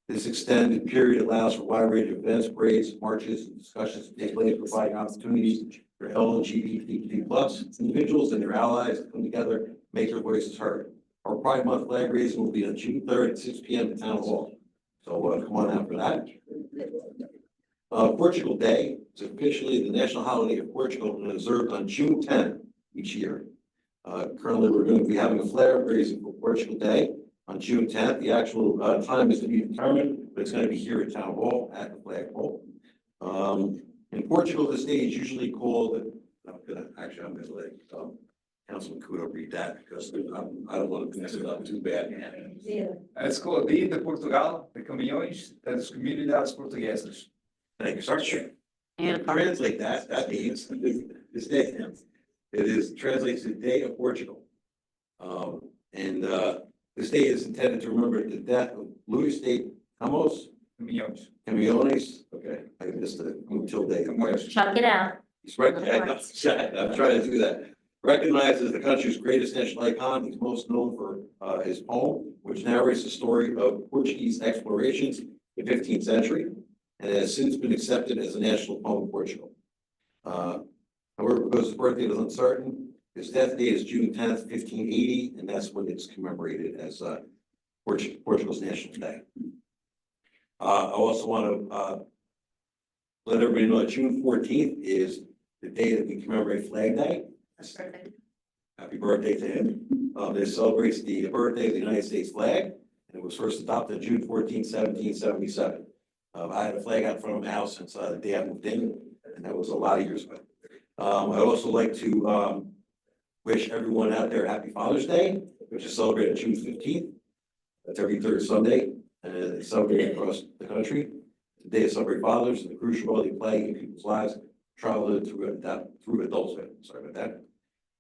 S5: this extended period allows for a wide range of events, parades, marches, and discussions to take place, providing opportunities for LGBTQ plus individuals and their allies to come together, make their voices heard. Our Pride Month flag raising will be on June 3rd at 6 p.m. at Town Hall. So come on out for that. Portugal Day is officially the national holiday of Portugal and observed on June 10th each year. Currently, we're going to be having a flag raising for Portugal Day on June 10th. The actual time is to be determined, but it's going to be here at Town Hall at the flagpole. In Portugal, this day is usually called, I'm going to let Councilman Kudo read that because I don't want to mess it up too bad.
S2: It's called Dia de Portugal de Caminhões das Comunidades Portuguesas.
S5: Thank you, sir.
S3: And
S5: Translate that, that means this day, it is translates to Day of Portugal. This day is intended to remember the death of Luis de
S2: Caminhões.
S5: Camiones. Okay, I missed it until day.
S3: chuck it out.
S5: He's right, I'm trying to do that. Recognized as the country's greatest national icon, he's most known for his poem, which narrates the story of Portuguese explorations in the 15th century, and has since been accepted as a national poem in Portugal. However, because his birthday is uncertain, his death date is June 10th, 1580, and that's when it's commemorated as Portugal's National Day. I also want to let everybody know that June 14th is the day that we commemorate Flag Day. Happy birthday to him. This celebrates the birthday of the United States flag, and it was first adopted June 14th, 1777. I had a flag out in front of my house since the day I moved in, and that was a lot of years ago. I'd also like to wish everyone out there Happy Father's Day, which is celebrated June 15th. That's every third Sunday, and it's celebrated across the country. Today is celebrate fathers and the crucial role they play in people's lives, childhood through adulthood. Sorry about that.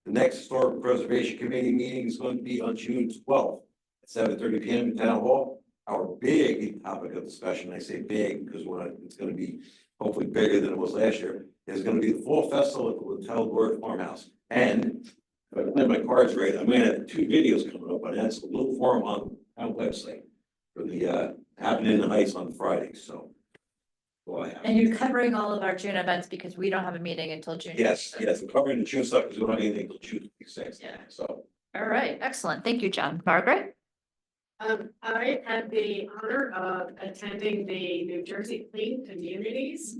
S5: The next Historical Preservation Committee meeting is going to be on June 12th at 7:30 p.m. in Town Hall. Our big topic of discussion, I say big because it's going to be hopefully bigger than it was last year, is going to be the Fall Festival at the Littell Ward Farmhouse. And if I play my cards right, I'm going to have 2 videos coming up, but that's a little forum on our website for the happening in the Heights on Fridays. So,
S1: And you're covering all of our June events because we don't have a meeting until June.
S5: yes, we're covering the June stuff because we don't have anything until June 6th.
S1: Yeah.
S5: So,
S1: All right, excellent. Thank you, John. Margaret?
S4: I had the honor of attending the New Jersey Clean Communities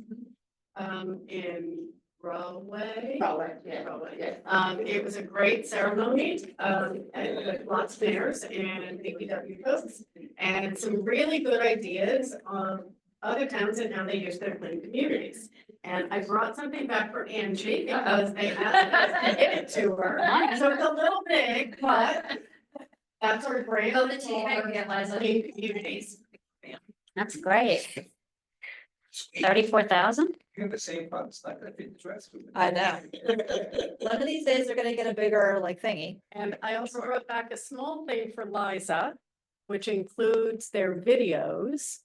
S4: in Broadway. It was a great ceremony, and with lots of mayors and DPW folks, and some really good ideas on other towns and how they use their clean communities. And I brought something back for Angie because they asked us to give it to her. So it's a little big, but that's our grant
S1: Oh, the team, I can get
S4: for clean communities.
S3: That's great. 34,000?
S2: You have the same fun, it's not gonna fit the dress.
S1: I know. One of these days, they're gonna get a bigger like thingy.
S4: And I also wrote back a small thing for Liza, which includes their videos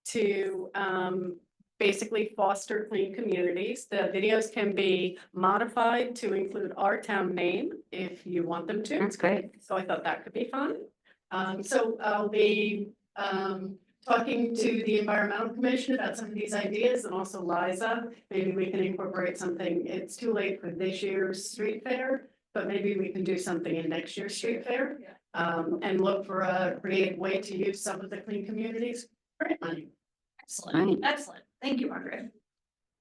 S4: to basically foster clean communities. The videos can be modified to include our town name if you want them to.
S3: That's great.
S4: So I thought that could be fun. So I'll be talking to the Environmental Commission about some of these ideas and also Liza. Maybe we can incorporate something. It's too late for this year's street fair, but maybe we can do something in next year's street fair. And look for a creative way to use some of the clean communities grant money.
S1: Excellent, excellent. Thank you, Margaret.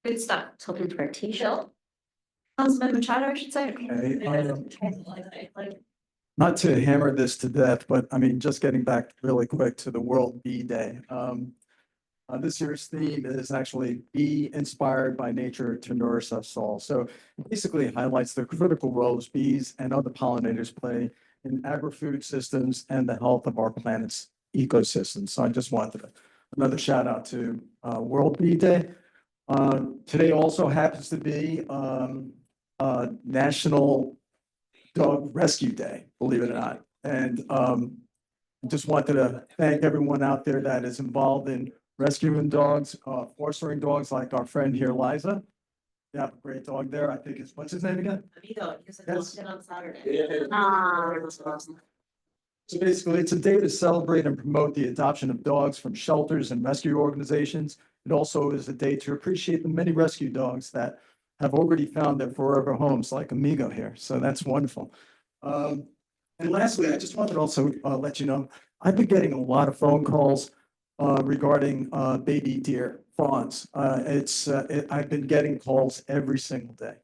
S1: Good stuff.
S3: Let's hoping for a t-shirt.
S1: Councilman Machado, I should say.
S8: Not to hammer this to death, but I mean, just getting back really quick to the World Bee Day. This year's theme is actually Be Inspired by Nature to Nourish Us All. So it basically highlights the critical roles bees and other pollinators play in agri-food systems and the health of our planet's ecosystem. So I just wanted another shout out to World Bee Day. Today also happens to be National Dog Rescue Day, believe it or not. And just wanted to thank everyone out there that is involved in rescuing dogs, fostering dogs like our friend here, Liza. You have a great dog there. I think what's his name again? Yes.
S3: on Saturday.
S8: So basically, it's a day to celebrate and promote the adoption of dogs from shelters and rescue organizations. It also is a day to appreciate the many rescue dogs that have already found their forever homes, like Amigo here. So that's wonderful. And lastly, I just wanted to also let you know, I've been getting a lot of phone calls regarding baby deer fawns. I've been getting calls every single day.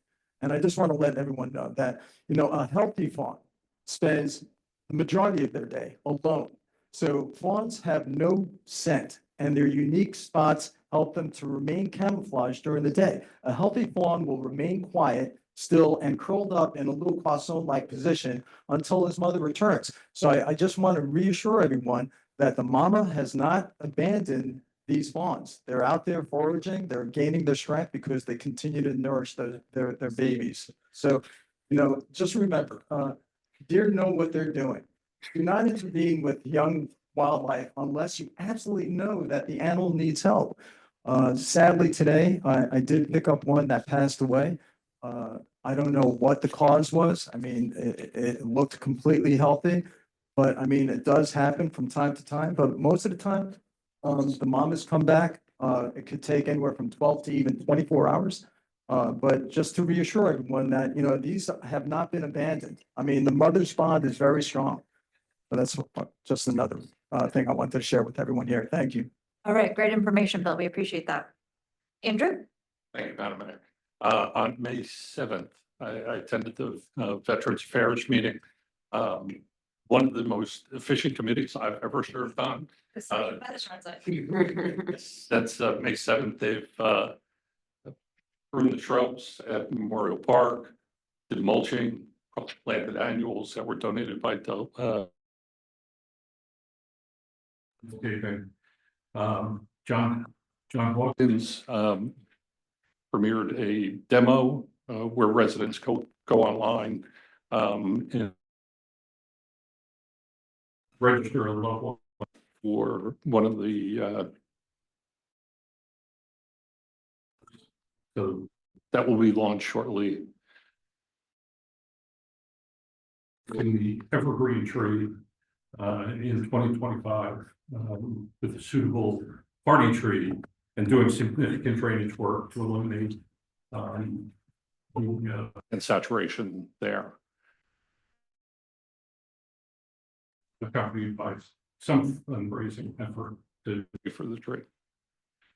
S8: And I just want to let everyone know that, a healthy fawn spends the majority of their day alone. So fawns have no scent, and their unique spots help them to remain camouflaged during the day. A healthy fawn will remain quiet, still, and curled up in a little croissant-like position until his mother returns. So I just want to reassure everyone that the mama has not abandoned these fawns. They're out there foraging, they're gaining their strength because they continue to nourish their babies. So, just remember, deer know what they're doing. Do not intervene with young wildlife unless you absolutely know that the animal needs help. Sadly, today, I did pick up one that passed away. I don't know what the cause was. I mean, it looked completely healthy. But I mean, it does happen from time to time, but most of the time, the mamas come back. It could take anywhere from 12 to even 24 hours. But just to reassure everyone that, these have not been abandoned. I mean, the mother's bond is very strong. But that's just another thing I wanted to share with everyone here. Thank you.
S1: All right, great information, Bill. We appreciate that. Andrew?
S13: Thank you, Madam Mayor. On May 7th, I attended the Veterans Affairs meeting. One of the most efficient committees I've ever served on. That's May 7th. They've pruned the shrubs at Memorial Park, did mulching, planted annuals that were donated by John Hawkins premiered a demo where residents go online and register a loved one for one of the so that will be launched shortly. In the evergreen tree in 2025 with a suitable party tree and doing significant drainage work to eliminate and saturation there. Accompanied by some fundraising effort for the tree.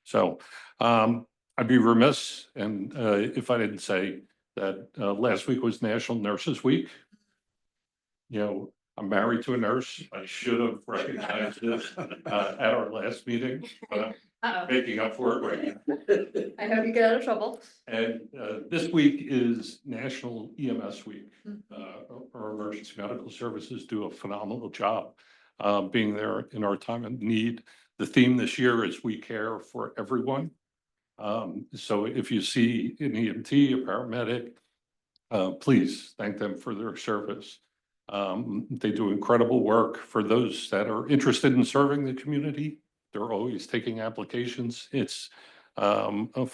S13: So I'd be remiss and if I didn't say that last week was National Nurses Week. I'm married to a nurse. I should have recognized this at our last meeting, but I'm making up for it right now.
S1: I hope you get out of trouble.
S13: And this week is National EMS Week. Our emergency medical services do a phenomenal job being there in our time of need. The theme this year is We Care for Everyone. So if you see an EMT, a paramedic, please thank them for their service. They do incredible work. For those that are interested in serving the community, they're always taking applications. It's a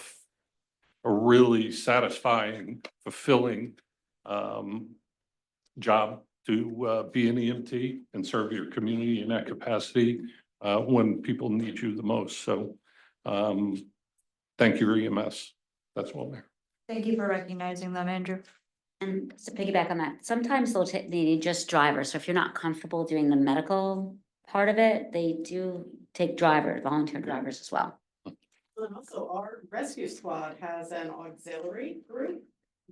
S13: really satisfying, fulfilling job to be an EMT and serve your community in that capacity when people need you the most. So thank you, EMS. That's all there.
S1: Thank you for recognizing them, Andrew.
S3: And to piggyback on that, sometimes they need just drivers. So if you're not comfortable doing the medical part of it, they do take volunteer drivers as well.
S4: And also our rescue squad has an auxiliary group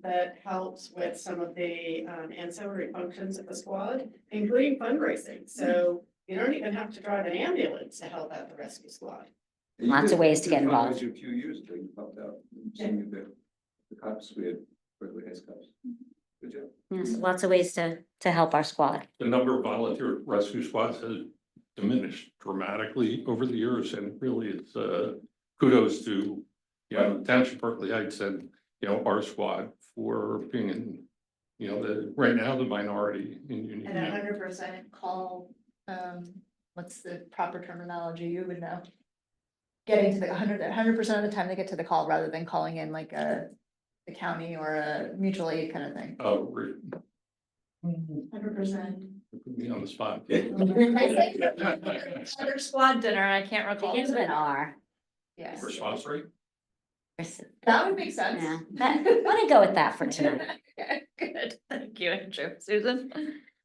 S4: that helps with some of the ancillary functions of the squad, including fundraising. So you don't even have to drive an ambulance to help out the rescue squad.
S3: Lots of ways to get involved.
S2: A few years ago, you helped out some of the cops we had, Berkeley Heights cops. Good job.
S3: Yes, lots of ways to help our squad.
S13: The number of volunteer rescue squads has diminished dramatically over the years, and really it's kudos to Township Berkeley Heights and our squad for being in right now the minority in union.
S14: And 100% call. What's the proper terminology? You would know. Getting to the 100% of the time they get to the call rather than calling in like the county or a mutual aid kind of thing.
S13: Oh, really?
S14: 100%.
S13: Put me on the spot.
S1: Other squad dinner, I can't recall.
S3: Begins with an R.
S14: Yes.
S13: Response rate?
S14: That would make sense.
S3: Yeah, let me go with that for tonight.
S1: Good, thank you, Andrew. Susan?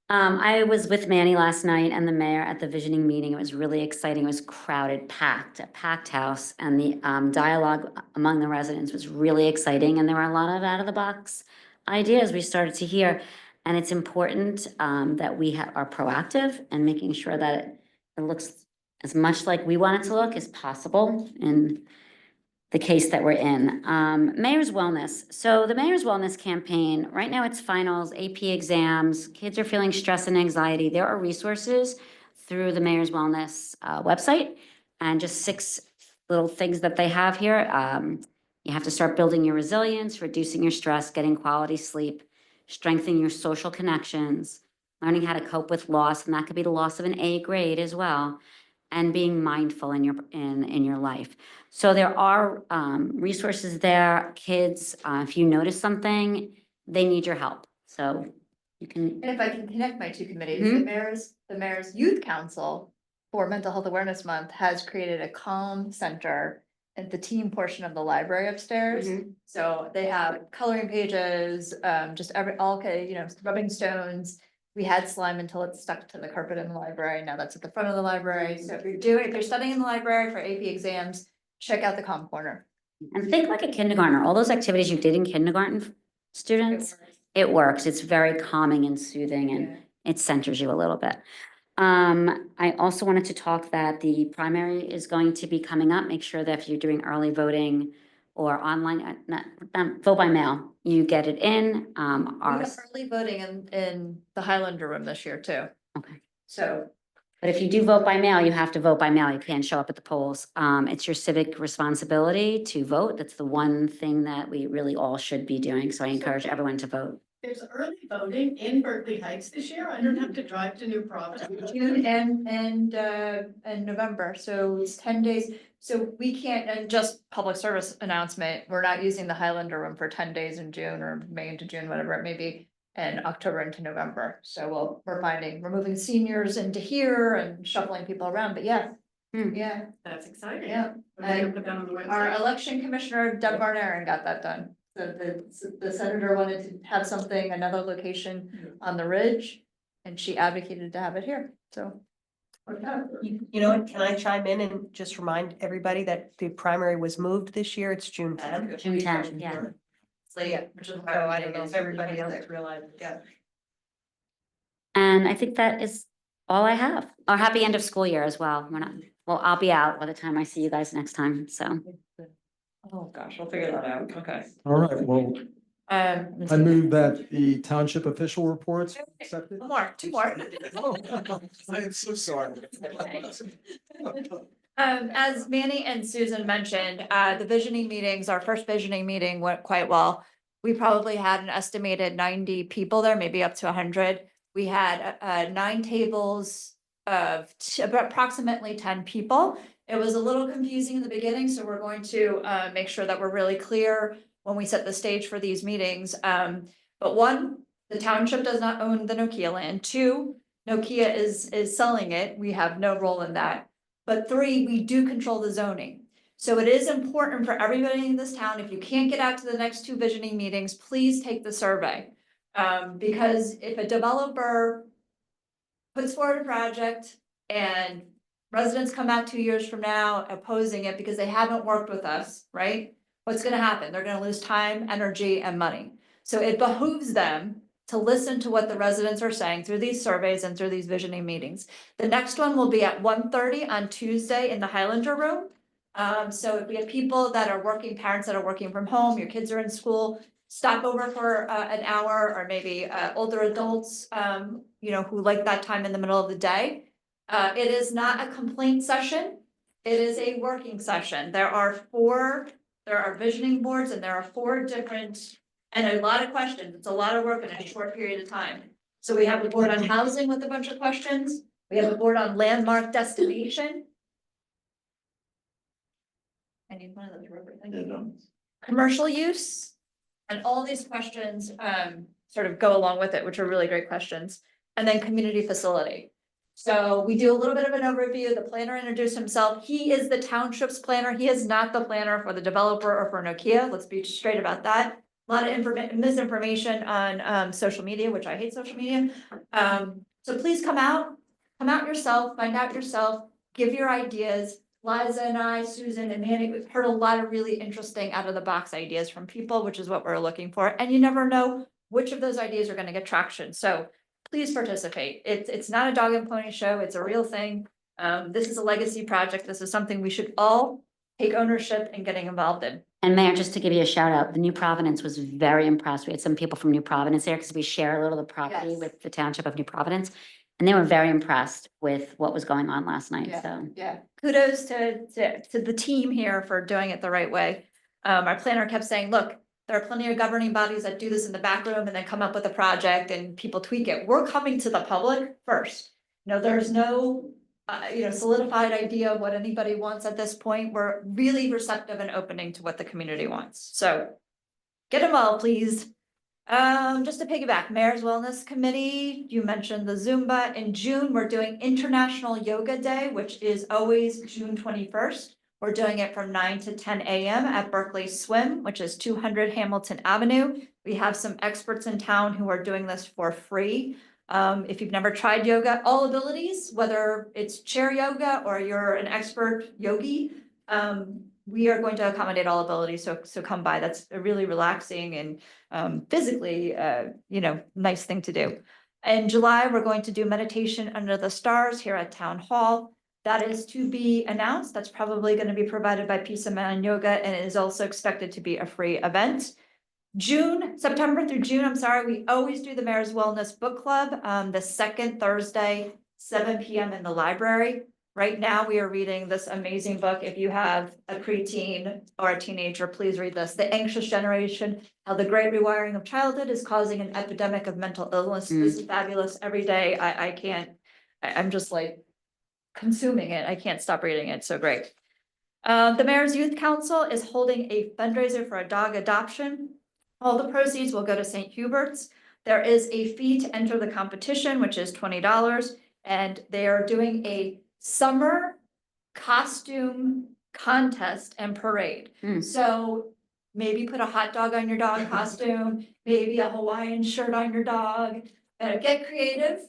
S3: I was with Manny last night and the mayor at the visioning meeting. It was really exciting. It was crowded, packed, a packed house. And the dialogue among the residents was really exciting. And there were a lot of out-of-the-box ideas we started to hear. And it's important that we are proactive and making sure that it looks as much like we want it to look as possible in the case that we're in. Mayor's Wellness. So the Mayor's Wellness campaign, right now it's finals, AP exams, kids are feeling stress and anxiety. There are resources through the Mayor's Wellness website and just 6 little things that they have here. You have to start building your resilience, reducing your stress, getting quality sleep, strengthening your social connections, learning how to cope with loss, and that could be the loss of an A grade as well, and being mindful in your life. So there are resources there, kids, if you notice something, they need your help, so you can.
S14: And if I can connect my 2 committees,
S3: Mhm.
S14: the mayor's youth council for Mental Health Awareness Month has created a calm center at the team portion of the library upstairs.
S3: Mhm.
S14: So they have coloring pages, just rubbing stones. We had slime until it stuck to the carpet in the library. Now that's at the front of the library. So if you're studying in the library for AP exams, check out the calm corner.
S3: And think like a kindergartner, all those activities you did in kindergarten, students, it works, it's very calming and soothing and it centers you a little bit. I also wanted to talk that the primary is going to be coming up. Make sure that if you're doing early voting or online, vote by mail, you get it in.
S14: We have early voting in the Highlander room this year too.
S3: Okay.
S14: So
S3: But if you do vote by mail, you have to vote by mail. You can't show up at the polls. It's your civic responsibility to vote. That's the one thing that we really all should be doing. So I encourage everyone to vote.
S4: There's early voting in Berkeley Heights this year. I don't have to drive to New Providence.
S14: June and November, so it's 10 days. So we can't, and just public service announcement, we're not using the Highlander room for 10 days in June or May into June, whatever it may be. And October into November. So we're moving seniors into here and shuffling people around, but yeah.
S3: Hmm.
S14: Yeah,
S4: That's exciting.
S14: yeah.
S4: We're gonna put that on the website.
S14: Our election commissioner, Doug Barnaren, got that done. So the senator wanted to have something, another location on the ridge, and she advocated to have it here, so.
S7: You know what, can I chime in and just remind everybody that the primary was moved this year? It's June 10th.
S3: June 10th, yeah.
S14: So yeah, which is why I don't know if everybody else realized, yeah.
S3: And I think that is all I have. A happy end of school year as well. Well, I'll be out by the time I see you guys next time, so.
S14: Oh, gosh, we'll figure that out, okay.
S8: All right, well, I move that the township official reports accepted.
S14: Two more.
S8: I am so sorry.
S1: As Manny and Susan mentioned, the visioning meetings, our first visioning meeting went quite well. We probably had an estimated 90 people there, maybe up to 100. We had 9 tables of approximately 10 people. It was a little confusing in the beginning, so we're going to make sure that we're really clear when we set the stage for these meetings. But 1, the township does not own the Nokia land. 2, Nokia is selling it. We have no role in that. But 3, we do control the zoning. So it is important for everybody in this town, if you can't get out to the next 2 visioning meetings, please take the survey. Because if a developer puts forward a project and residents come out 2 years from now opposing it because they haven't worked with us, right? What's gonna happen? They're gonna lose time, energy, and money. So it behooves them to listen to what the residents are saying through these surveys and through these visioning meetings. The next one will be at 1:30 on Tuesday in the Highlander room. So if we have people that are working, parents that are working from home, your kids are in school, stop over for an hour, or maybe older adults, who like that time in the middle of the day. It is not a complaint session. It is a working session. There are visioning boards, and there are 4 different, and a lot of questions. It's a lot of work in a short period of time. So we have the board on housing with a bunch of questions. We have a board on landmark destination. I need one of those rubber things. Commercial use, and all these questions sort of go along with it, which are really great questions. And then community facility. So we do a little bit of an overview. The planner introduced himself. He is the township's planner. He is not the planner for the developer or for Nokia. Let's be straight about that. a lot of misinformation on social media, which I hate social media. So please come out yourself, find out yourself, give your ideas. Liza and I, Susan and Manny, we've heard a lot of really interesting out of the box ideas from people, which is what we're looking for. And you never know which of those ideas are going to get traction. So please participate. It's not a dog and pony show. It's a real thing. This is a legacy project. This is something we should all take ownership in getting involved in.
S3: And Mayor, just to give you a shout out, the New Providence was very impressed. We had some people from New Providence there because we share a little of the property
S14: Yes.
S3: with the Township of New Providence. And they were very impressed with what was going on last night,
S14: Yeah.
S3: so.
S14: Yeah,
S1: Kudos to the team here for doing it the right way. Our planner kept saying, look, there are plenty of governing bodies that do this in the back room and then come up with a project and people tweak it. We're coming to the public first. There's no, solidified idea of what anybody wants at this point. We're really receptive and opening to what the community wants. So get involved, please. Just to piggyback, Mayor's Wellness Committee, you mentioned the Zumba. In June, we're doing International Yoga Day, which is always June 21st. We're doing it from 9 to 10 a.m. at Berkeley Swim, which is 200 Hamilton Avenue. We have some experts in town who are doing this for free. If you've never tried yoga, all abilities, whether it's chair yoga or you're an expert yogi, we are going to accommodate all abilities. So come by. That's a really relaxing and physically, nice thing to do. In July, we're going to do meditation under the stars here at Town Hall. That is to be announced. That's probably going to be provided by Peace of Mind Yoga, and it is also expected to be a free event. September through June, we always do the Mayor's Wellness Book Club, the second Thursday, 7 p.m. in the library. Right now, we are reading this amazing book. If you have a preteen or a teenager, please read this. The Anxious Generation, How the Great Rewiring of Childhood is Causing an Epidemic of Mental Illness. This is fabulous. Every day, I'm just like consuming it. I can't stop reading it. So great. The Mayor's Youth Council is holding a fundraiser for a dog adoption. All the proceeds will go to St. Hubert's. There is a fee to enter the competition, which is $20, and they are doing a summer costume contest and parade. So maybe put a hot dog on your dog costume, maybe a Hawaiian shirt on your dog. Get creative.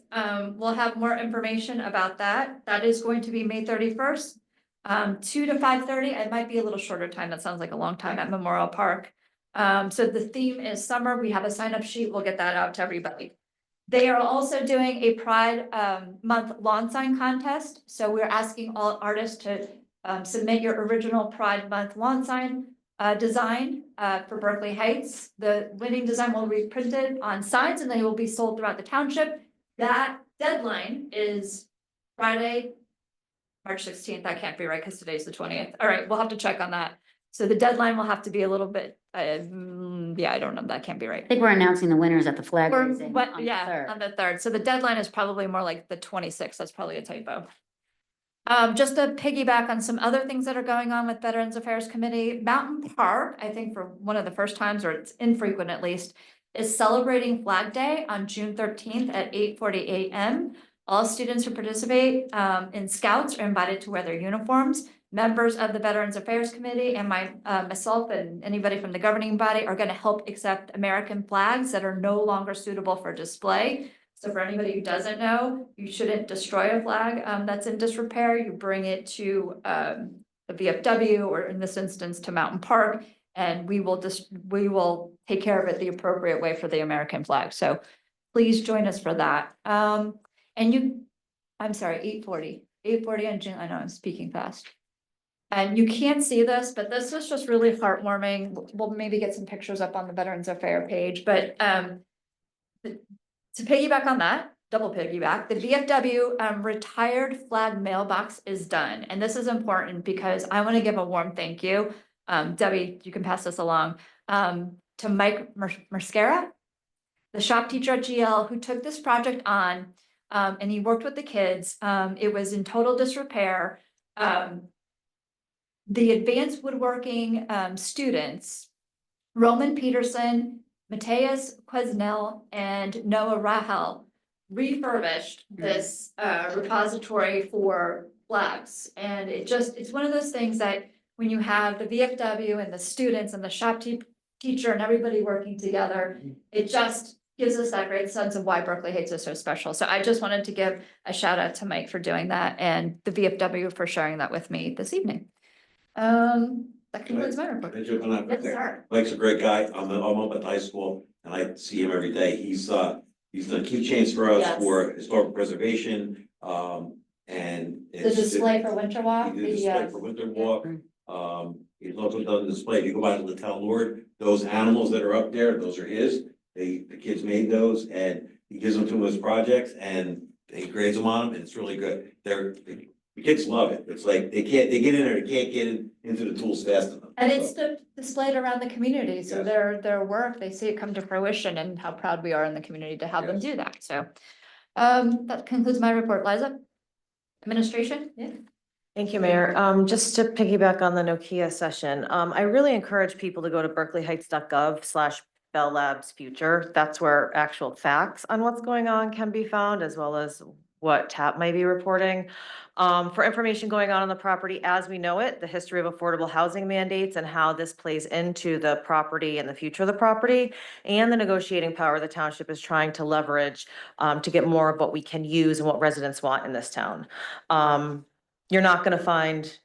S1: We'll have more information about that. That is going to be May 31st, 2 to 5:30. It might be a little shorter time. That sounds like a long time at Memorial Park. So the theme is summer. We have a sign-up sheet. We'll get that out to everybody. They are also doing a Pride Month lawn sign contest. So we're asking all artists to submit your original Pride Month lawn sign design for Berkeley Heights. The winning design will be printed on signs and they will be sold throughout the township. That deadline is Friday, March 16th. That can't be right because today's the 20th. All right, we'll have to check on that. So the deadline will have to be a little bit, I don't know, that can't be right.
S3: I think we're announcing the winners at the flag
S1: Or
S3: raising
S1: what,
S3: on the
S1: yeah,
S3: 3rd.
S1: on the 3rd. So the deadline is probably more like the 26th. That's probably a typo. Just to piggyback on some other things that are going on with Veterans Affairs Committee, Mountain Park, I think for one of the first times, or it's infrequent at least, is celebrating Flag Day on June 13th at 8:40 a.m. All students who participate in Scouts are invited to wear their uniforms. Members of the Veterans Affairs Committee and myself and anybody from the governing body are going to help accept American flags that are no longer suitable for display. So for anybody who doesn't know, you shouldn't destroy a flag that's in disrepair. You bring it to the VFW, or in this instance to Mountain Park, and we will take care of it the appropriate way for the American flag. So please join us for that. I'm sorry, 8:40 on June. I know I'm speaking fast. And you can't see this, but this was just really heartwarming. We'll maybe get some pictures up on the Veterans Affairs page, but to piggyback on that, double piggyback, the VFW retired flag mailbox is done. And this is important because I want to give a warm thank you. Debbie, you can pass this along, to Mike Mascara, the shop teacher at GL, who took this project on, and he worked with the kids. It was in total disrepair. The advanced woodworking students, Roman Peterson, Mateus Quesnel, and Noah Rahel, refurbished this repository for flags. And it's one of those things that when you have the VFW and the students and the shop teacher and everybody working together. It just gives us that great sense of why Berkeley Heights is so special. So I just wanted to give a shout out to Mike for doing that and the VFW for sharing that with me this evening. That concludes my report.
S5: Can I jump in on that?
S1: Yes, sir.
S5: Mike's a great guy. I'm up at high school and I see him every day. He's done keychains for us
S1: Yes.
S5: for historical preservation. And
S1: The
S5: it's
S1: display for Winter Walk,
S5: he did a display for Winter Walk. He's also done the display. If you go by to the town lord, those animals that are up there, those are his. The kids made those and he gives them to his projects and he grades them on them and it's really good. The kids love it. It's like they get in there, they can't get into the tools fast enough.
S1: and it's displayed around the community, so
S5: Yes.
S1: their work, they see it come to fruition and how proud we are in the community to have them
S5: Yes.
S1: do that, so. That concludes my report, Liza. Administration? Yeah.
S15: Thank you, Mayor. Just to piggyback on the Nokia session, I really encourage people to go to berkeleyheights.gov/Bell Labs Future. That's where actual facts on what's going on can be found, as well as what TAP might be reporting. For information going on the property as we know it, the history of affordable housing mandates and how this plays into the property and the future of the property, and the negotiating power the township is trying to leverage to get more of what we can use and what residents want in this town. You're not going to find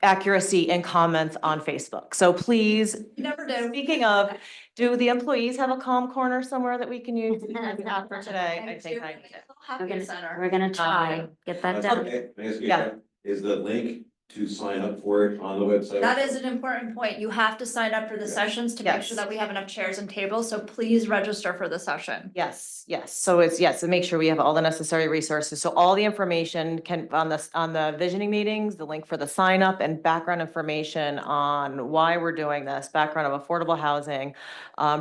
S15: accuracy in comments on Facebook. So please,
S1: You never do.
S15: speaking of, do the employees have a calm corner somewhere that we can use? Maybe not for today. I think I need it.
S3: We're gonna try, get that done.
S5: Okay, may I ask you a
S15: Yeah.
S5: question? Is the link to sign up for it on the website?
S1: That is an important point. You have to sign up for the sessions to make
S15: Yes.
S1: sure that we have enough chairs and tables, so please register for the session.
S15: Yes, yes. So it's, yes, to make sure we have all the necessary resources. So all the information can, on the visioning meetings, the link for the sign up and background information on why we're doing this, background of affordable housing,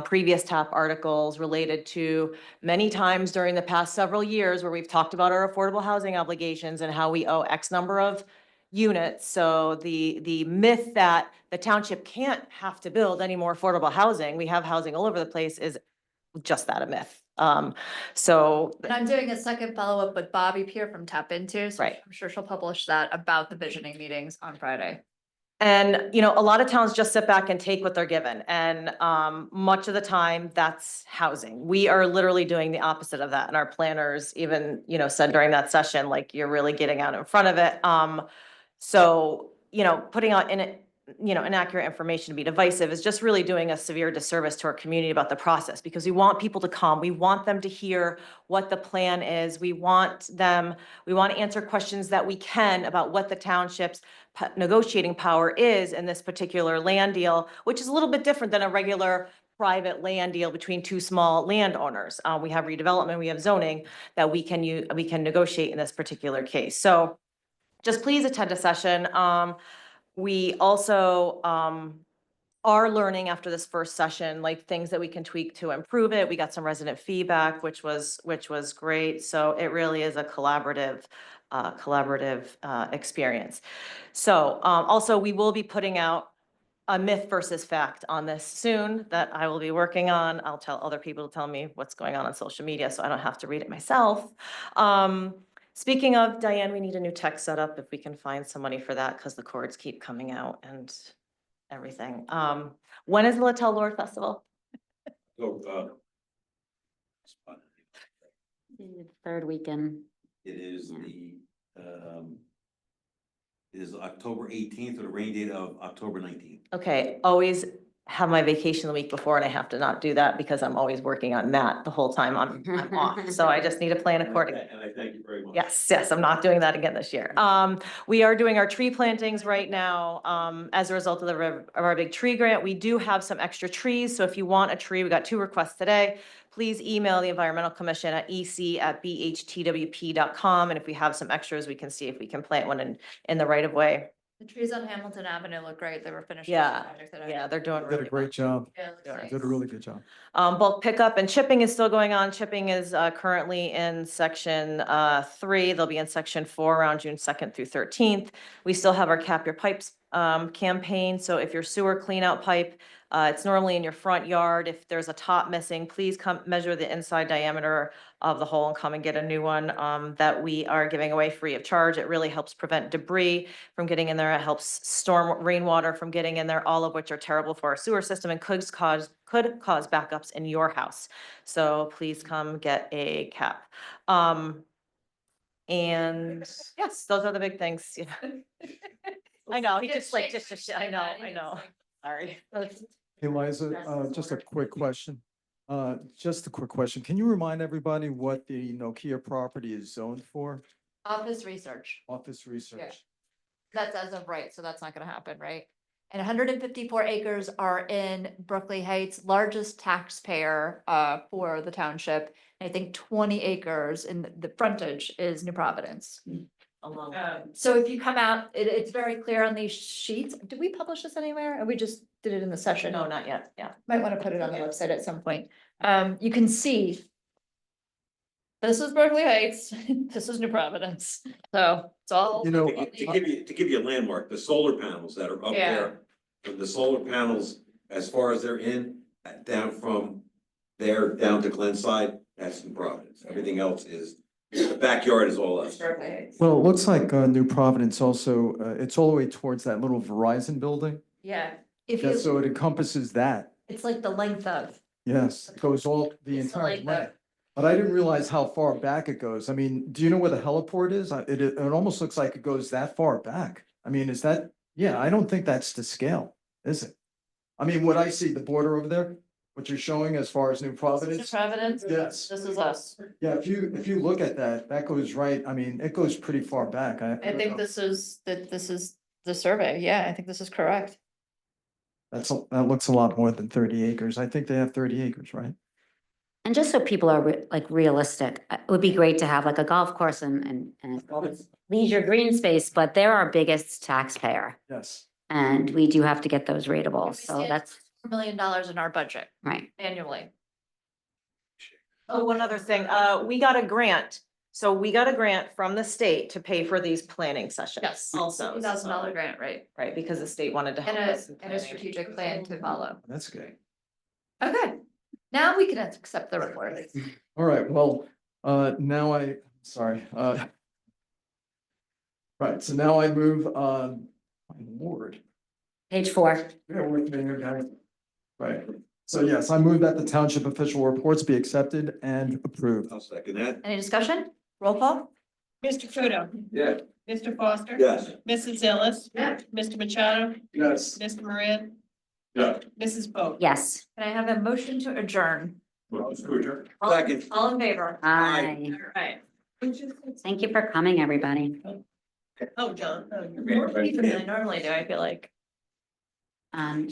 S15: previous TAP articles related to many times during the past several years where we've talked about our affordable housing obligations and how we owe X number of units. So the myth that the township can't have to build any more affordable housing, we have housing all over the place, is just that, a myth. So,
S1: And I'm doing a second follow-up with Bobby Pierre from Tap Into, so
S15: Right.
S1: I'm sure she'll publish that about the visioning meetings on Friday.
S15: and you know, a lot of towns just sit back and take what they're given. And much of the time that's housing. We are literally doing the opposite of that. And our planners even, you know, said during that session, like, you're really getting out in front of it. So, you know, putting out inaccurate information to be divisive is just really doing a severe disservice to our community about the process, because we want people to come. We want them to hear what the plan is. We want to answer questions that we can about what the township's negotiating power is in this particular land deal, which is a little bit different than a regular private land deal between two small landowners. We have redevelopment, we have zoning that we can negotiate in this particular case. So just please attend a session. We also are learning after this first session, like things that we can tweak to improve it. We got some resident feedback, which was great. So it really is a collaborative experience. So also we will be putting out a myth versus fact on this soon that I will be working on. I'll tell other people to tell me what's going on social media, so I don't have to read it myself. Speaking of, Diane, we need a new tech setup if we can find somebody for that, because the cords keep coming out and everything. When is the Littell Lord Festival?
S5: So,
S3: Third weekend.
S5: it is October 18th or the rain date of October 19th.
S15: Okay, always have my vacation the week before and I have to not do that because I'm always working on that the whole time I'm off. So I just need to plan accordingly.
S5: And I thank you very much.
S15: Yes, I'm not doing that again this year. We are doing our tree plantings right now, as a result of our big tree grant. We do have some extra trees, so if you want a tree, we got 2 requests today. Please email the Environmental Commission at ec@bhtwp.com, and if we have some extras, we can see if we can plant one in the right of way.
S1: The trees on Hamilton Avenue look great. They were finished.
S15: Yeah,
S1: Today.
S15: yeah, they're doing
S8: Did a
S15: really well.
S8: great job.
S1: Yeah, it looks
S15: Yeah,
S1: nice.
S8: Did a really good job.
S15: Bulk pickup and chipping is still going on. Chipping is currently in section 3. They'll be in section 4 around June 2nd through 13th. We still have our Cap Your Pipes campaign. So if your sewer clean out pipe, it's normally in your front yard. If there's a top missing, please come measure the inside diameter of the hole and come and get a new one, that we are giving away free of charge. It really helps prevent debris from getting in there. It helps storm rainwater from getting in there, all of which are terrible for our sewer system and could cause backups in your house. So please come get a cap. And yes, those are the big things. Yeah. I know, he just I know, sorry.
S8: Hey, Liza, just a quick question. Can you remind everybody what the Nokia property is zoned for?
S1: Office research.
S8: Office research.
S1: That's as of right, so that's not gonna happen, right? And 154 acres are in Berkeley Heights, largest taxpayer for the township. And I think 20 acres in the frontage is New Providence. So if you come out, it's very clear on these sheets. Did we publish this anywhere? Or we just did it in the session?
S15: No, not yet, yeah.
S1: Might want to put it on the website at some point. You can see. This is Berkeley Heights, this is New Providence, so it's all.
S8: You know,
S5: To give you a landmark, the solar panels that are up
S1: Yeah.
S5: there, the solar panels, as far as they're down from there, down to Glenside, that's in Providence. Everything else is, the backyard is all us.
S1: Berkeley Heights.
S8: well, it looks like New Providence also, it's all the way towards that little Verizon building.
S1: Yeah, if
S8: Yeah,
S1: you,
S8: so it encompasses that.
S1: it's like the length of.
S8: Yes, it goes all the
S1: It's
S8: entire
S1: like
S8: length. But I didn't realize how far back it goes. I mean, do you know where the heliport is? It almost looks like it goes that far back. I mean, is that, yeah, I don't think that's the scale, is it? I mean, what I see, the border over there, what you're showing as far as New
S1: New
S8: Providence?
S1: Providence,
S8: Yes.
S1: this is us.
S8: Yeah, if you look at that, that goes right, I mean, it goes pretty far back.
S1: I think this is the survey, yeah, I think this is correct.
S8: That looks a lot more than 30 acres. I think they have 30 acres, right?
S3: And just so people are like realistic, it would be great to have like a golf course and leisure green space, but they're our biggest taxpayer.
S8: Yes.
S3: And we do have to get those rateable, so that's
S1: $4 million in our budget
S3: right.
S1: annually.
S15: Oh, one other thing, we got a grant. So we got a grant from the state to pay for these planning sessions.
S1: Yes,
S15: Also.
S1: $2,000 grant, right?
S15: Right, because the state wanted to help us. in
S1: And a
S15: planning.
S1: strategic plan to follow.
S8: That's good.
S1: Okay, now we can accept the report.
S8: All right, well, right, so now I move, my lord.
S3: Page 4.
S8: Bear with me here, guys. Right, so yes, I move that the township official reports be accepted and approved.
S5: I'll second that.
S1: Any discussion? Roll call?
S7: Mr. Fudo,
S2: Yeah.
S7: Mr. Foster.
S5: Yes.
S7: Mrs. Zillis. Mr. Machado,
S8: Yes.
S7: Mr. Moran,
S2: Yeah.
S7: Mrs. Bowe.
S3: Yes.
S1: Can I have a motion to adjourn?
S5: Second.
S1: All in favor?
S3: Aye.
S1: All right.
S3: Thank you for coming, everybody.
S7: Oh, John.
S1: More people than I normally do, I feel like.
S3: Um,